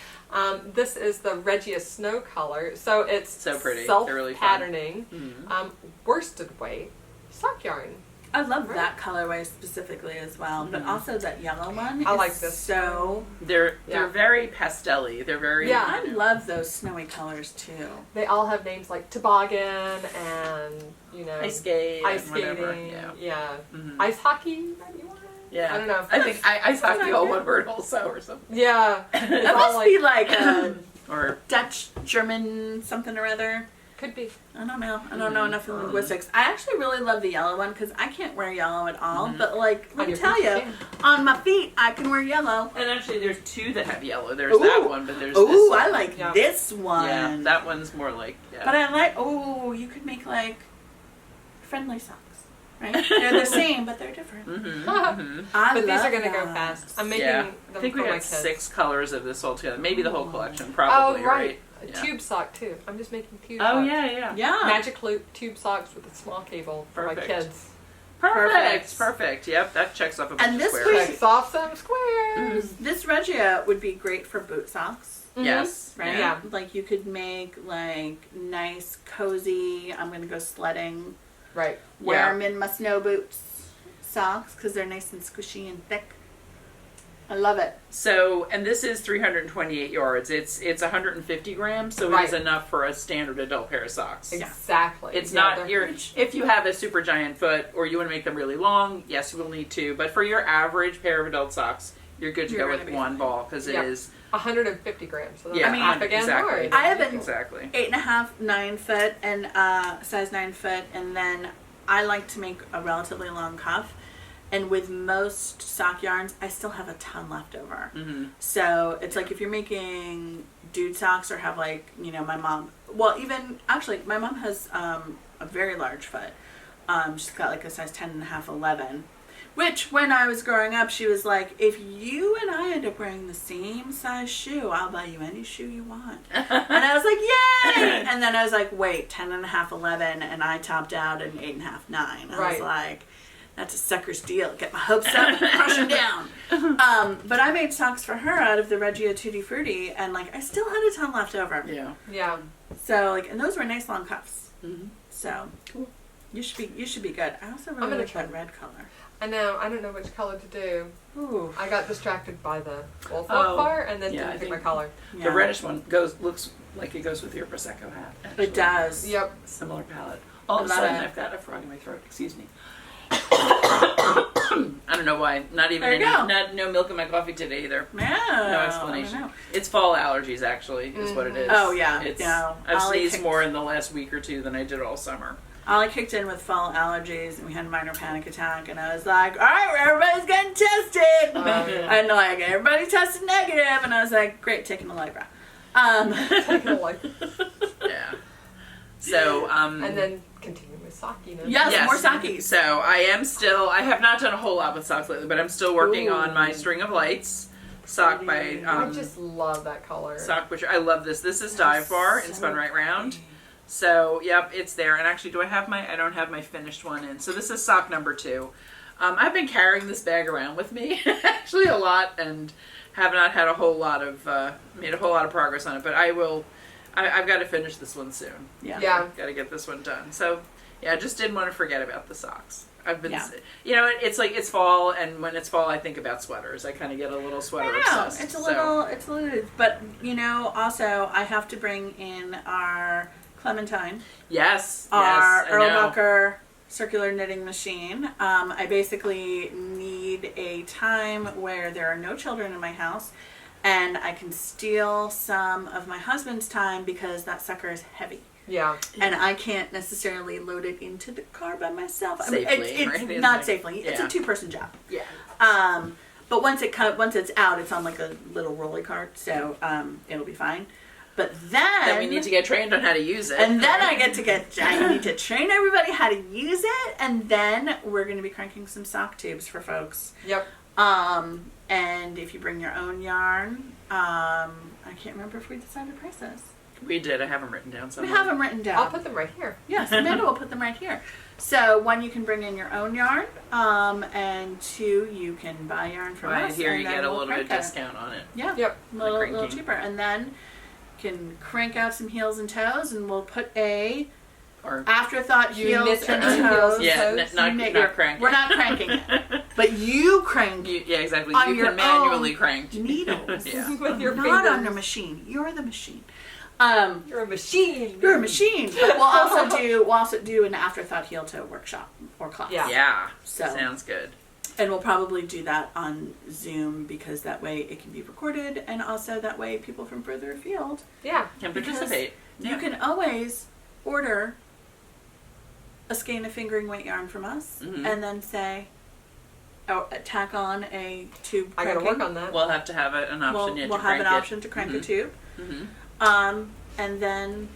This is the Regia Snow color, so it's So pretty. self They're really fun. patterning, Mhm. worsted weight, sock yarn. I love that colorway specifically as well, but also that yellow one. I is like this. So They're Yeah. very pastel-y. They're very Yeah. I love those snowy colors too. They all have names like toboggan and ice skate, ice and whatever. skating, Yeah. ice hockey. Maybe one. Yeah. I don't know. I think ice hockey like all it. one word also or something. Yeah, it's That all must be like a Or Dutch, German, something or other. could be. I don't know. I don't know enough in linguistics. I actually really love the yellow one because I can't wear yellow at all. But like, let On me your tell feet, you, you can. on my feet, I can wear yellow. and actually there's 2 that have yellow. There's that one, but there's this Ooh, one. I like Yeah. this one. Yeah, that one's more like But I like. Oh, you could make like friendly socks, right? They're the same, but they're different. I But these love are going to go those. fast. I'm making Yeah. them I think for we my got kids. 6 colors of this all together. Maybe the whole collection, Oh, probably, right. A Yeah. tube sock too. I'm just making tube Oh socks. yeah. Yeah. Magic loop tube socks with a small cable for my Perfect. kids. Perfect. Yep, that checks off a bunch And of this squares. Checks off some squares. This Regia would be great for boot socks. Yes. Right? Yeah. Like you could make like nice, cozy, I'm going to go sledding, Right. wear Yeah. them in my snow boots socks because they're nice and squishy and thick. I love it. So, and this is 328 yards. It's 150 grams, so it is Right. enough for a standard adult pair of socks. Exactly. It's Yeah, not they're your. huge. If you have a super giant foot or you want to make them really long, yes, you will need 2. But for your average pair of adult socks, you're good to You're go gonna with be one fine. ball because it Yep. is. 150 grams. So that's Yeah, I mean, half again exactly. more. I have an Exactly. 8.5, 9 foot, and size 9 foot, and then I like to make a relatively long cuff. And with most sock yarns, I still have a ton left over. Mm-hmm. So it's like if you're making dude socks or have like, you know, my mom, well, even actually my mom has a very large foot. She's got like a size 10.5, 11, which when I was growing up, she was like, if you and I end up wearing the same size shoe, I'll buy you any shoe you want. And I was like, yay! And then I was like, wait, 10.5, 11, and I topped out at 8.5, 9. I was Right. like, that's a sucker's deal. Get my hopes up, crush them down. But I made socks for her out of the Regia Tutti Frutti, and like I still had a ton left over. Yeah. Yeah. So like, and those were nice long cuffs. Mm-hmm. So you should be good. I also really gonna like try. that red color. I know. I don't know which color to do. Ooh, I got distracted by the wolf Oh, bar and then yeah, I didn't pick think- my color. yeah. The reddish one looks like it goes with your Prosecco hat. Actually. It does. Yep. Similar palette. All of a I love sudden, it. I've got a frog in my throat. Excuse me. I don't know why. Not even There you go. no milk in my coffee today either. Yeah. No I explanation. don't know. It's fall allergies, actually, is what it is. Oh, yeah. It's, Yeah. I've Ollie sneezed picked- more in the last week or 2 than I did all summer. Ollie kicked in with fall allergies, and we had a minor panic attack, and I was like, all right, everybody's getting tested. Yeah. And like, everybody tested negative, and I was like, great, taking the Libra. Taking a look. Yeah. So, And then continue with Sock, you know. Yes, more sake. So I have not done a whole lot with socks lately, but I'm still working on my String of Lights sock by, I just love that color. Sock Witchery. I love this. This is Dive Bar and spun right round. So, yep, it's there. And actually, I don't have my finished one in. So this is sock number 2. I've been carrying this bag around with me, actually a lot, and have not had made a whole lot of progress on it. But I've got to finish this one soon. Yeah. Got to get this one done. So, yeah, I just didn't want to forget about the socks. I've been, it's like it's fall, and when it's fall, I think about sweaters. I kind of get a little sweater obsessed. It's a little, but also I have to bring in our Clementine. Our Erlenbacher circular knitting machine. I basically need a time where there are no children in my house, and I can steal some of my husband's time because that sucker is heavy. Yeah. And I can't necessarily load it into the car by myself. Safely, it's not safely. It's a 2-person job. Yeah. But once it's out, it's on like a little rolly cart, so it'll be fine. But then we need to get trained on how to use it. And then I need to train everybody how to use it, and then we're going to be cranking some sock tubes for folks. Yep. And if you bring your own yarn, I can't remember if we decided prices. We did. I have them written down somewhere. We have them written down. I'll put them right here. Yes, Amanda will put them right here. So 1, you can bring in your own yarn, and 2, you can buy yarn from us. Here and you then get a we'll little bit of crank it. discount on it. Yeah. Yep. A little cheaper. And then you can crank out some heels and toes, and we'll put Or afterthought You heels knit and your own toes. heels. yeah, toes. not cranking. We're not cranking it. But you crank Yeah, exactly. on You your can manually own crank. needles. Yeah. With your Not fingers. on the machine. You're the machine. You're a machine. You're a machine. But we'll also do an afterthought heel toe workshop or class. Yeah. Yeah. So Sounds good. and we'll probably do that on Zoom because that way it can be recorded, and also that way people from further afield Yeah. Can Because participate. you can always order a skein of fingering weight yarn from us, and then say, tack on a tube. I gotta cranking. work on that. We'll have to have an option. We'll have an option to crank a tube, and then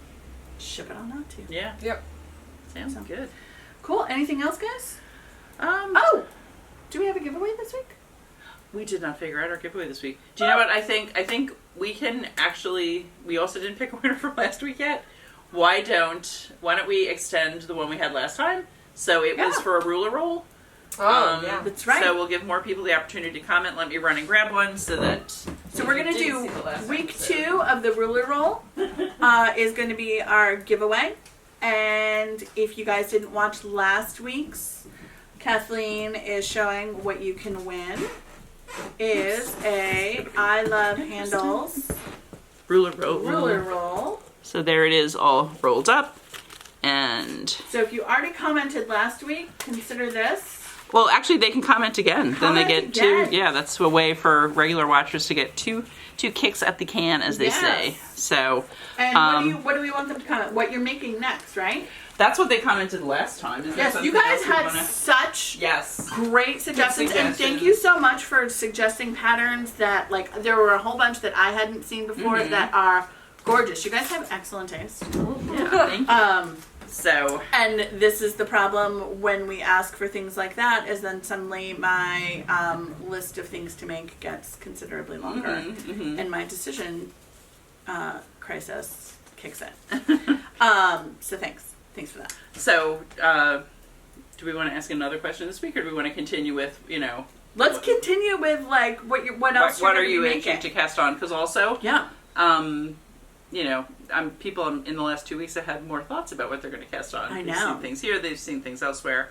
ship it on out to you. Yeah. Yep. Sounds good. Cool. Anything else, guys? Do we have a giveaway this week? We did not figure out our giveaway this week. Do you know what I think? I think we can actually. We also didn't pick a winner from last week yet. Why don't we extend the one we had last time? So it was for a ruler roll. Oh, yeah. That's right. So we'll give more people the opportunity to comment. Let me run and grab one so that. So we're going to do week 2 of the ruler roll is going to be our giveaway. And if you guys didn't watch last week's, Kathleen is showing what you can win is a I Love Handles ruler roll. ruler roll. So there it is, all rolled up. And So if you already commented last week, consider this. well, actually, they can comment again. Then they Comment get again. 2. Yeah, that's a way for regular watchers to get two kicks at the can, as they say. Yes. So And what do we want them to comment? What you're making next, right? that's what they commented last time. Is there Yes, something you guys else we had wanna- such Yes. great suggestions, and thank suggestions. you so much for suggesting patterns that, like, there were a whole bunch that I hadn't seen before that are gorgeous. You guys have excellent taste. Yeah, thank you. So And this is the problem when we ask for things like that, is then suddenly my list of things to make gets considerably longer, and my decision crisis kicks in. So thanks for that. So, do we want to ask another question this week, or do we want to continue with, Let's continue with, like, what else what you're are you gonna be itching making. to cast on? Because also, Yeah. people in the last 2 weeks have had more thoughts about what they're going to cast on. I They've know. seen things here, they've seen things elsewhere.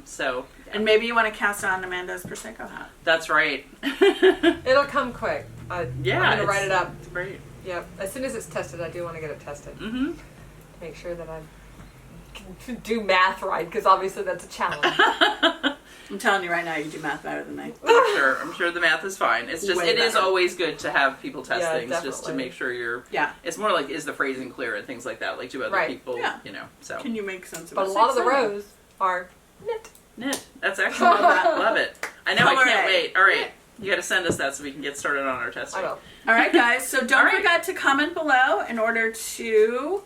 So, And maybe you want to cast on Amanda's Prosecco hat. that's right. It'll come quick. I'm gonna write it up. It's great. Yep. As soon as it's tested, I do want to get it tested. Mm-hmm. Make sure that I can do math right, because obviously that's a challenge. I'm telling you right now, you do math better than me. I'm sure the math is fine. It's just, Way it is better. always good to have people test Yeah, things just to definitely. make sure you're, Yeah. it's more like, is the phrasing clear and things like that. Like, do other Right. people, Yeah. you know, so. Can you make sense of But it? a lot of the rows are knit. Knit. That's excellent. Love it. I know, I Color can't A. wait. All right. You got to send us that so we can get started on our testing. I will. All right, guys. So don't All right. forget to comment below in order to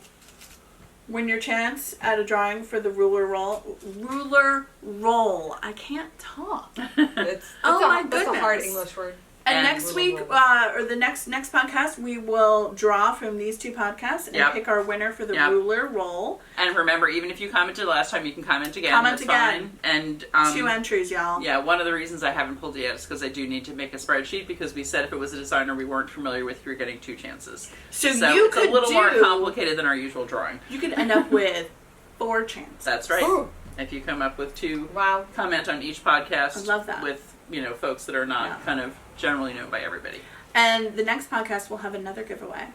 win your chance at a drawing for the ruler roll. Ruler roll. I can't talk. It's Oh my That's a hard goodness. English word. And And next ruler week, roll. or the next podcast, we will draw from these two podcasts and Yep. pick our winner for the Yep. ruler roll. And remember, even if you commented last time, you can comment again. Comment That's again. fine. And 2 entries, y'all. yeah, one of the reasons I haven't pulled it yet is because I do need to make a spreadsheet because we said if it was a designer we weren't familiar with, you were getting 2 chances. So So you it's could a little more do- complicated than our usual drawing. You could end up with 4 chances. That's right. Ooh. If you come up with 2, Wow. comment on each podcast. I love that. With, you know, folks that are not Yeah. kind of generally known by everybody. And the next podcast will have another giveaway.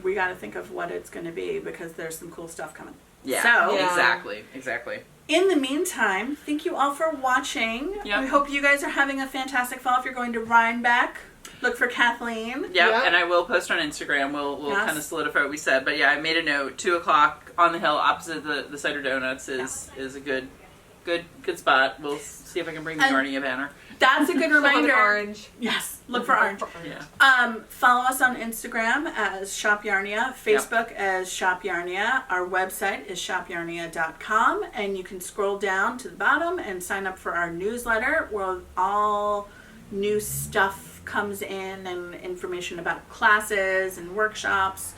We got to think of what it's going to be because there's some cool stuff coming. Yeah, So- Yeah. exactly. In the meantime, thank you all for watching. Yep. We hope you guys are having a fantastic fall. If you're going to Rhinebeck, look for Kathleen. Yeah, Yeah. and I will post on Instagram. We'll Yes. kind of solidify what we said. But yeah, I made a note. 2:00 on the hill, opposite the Cider Donuts, is a good spot. We'll see if I can bring the And- Yarnia banner. That's a good Some of the reminder. orange. Yes, look for orange. Yeah. Follow us on Instagram as Shop Yarnia, Facebook as Shop Yarnia. Our website is shopyarnia.com, and you can scroll down to the bottom and sign up for our newsletter where all new stuff comes in and information about classes and workshops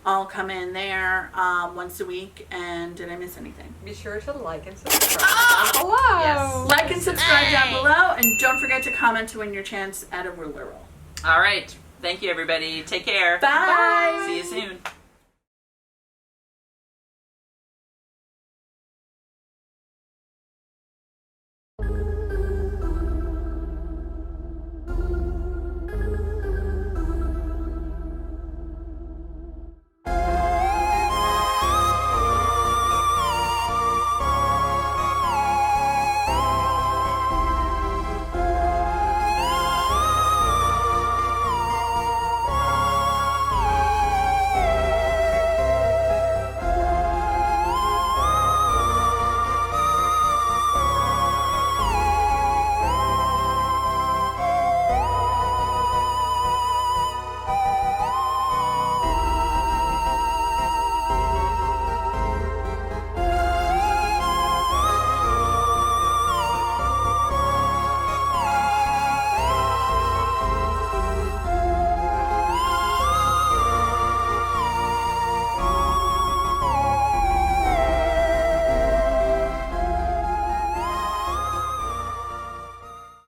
all come in there once a week. And did I miss anything? Be sure to like and subscribe down below. Yes. Like and subscribe down below, and don't forget to comment to win your chance at a ruler roll. All right. Thank you, everybody. Take care. Bye. See you soon.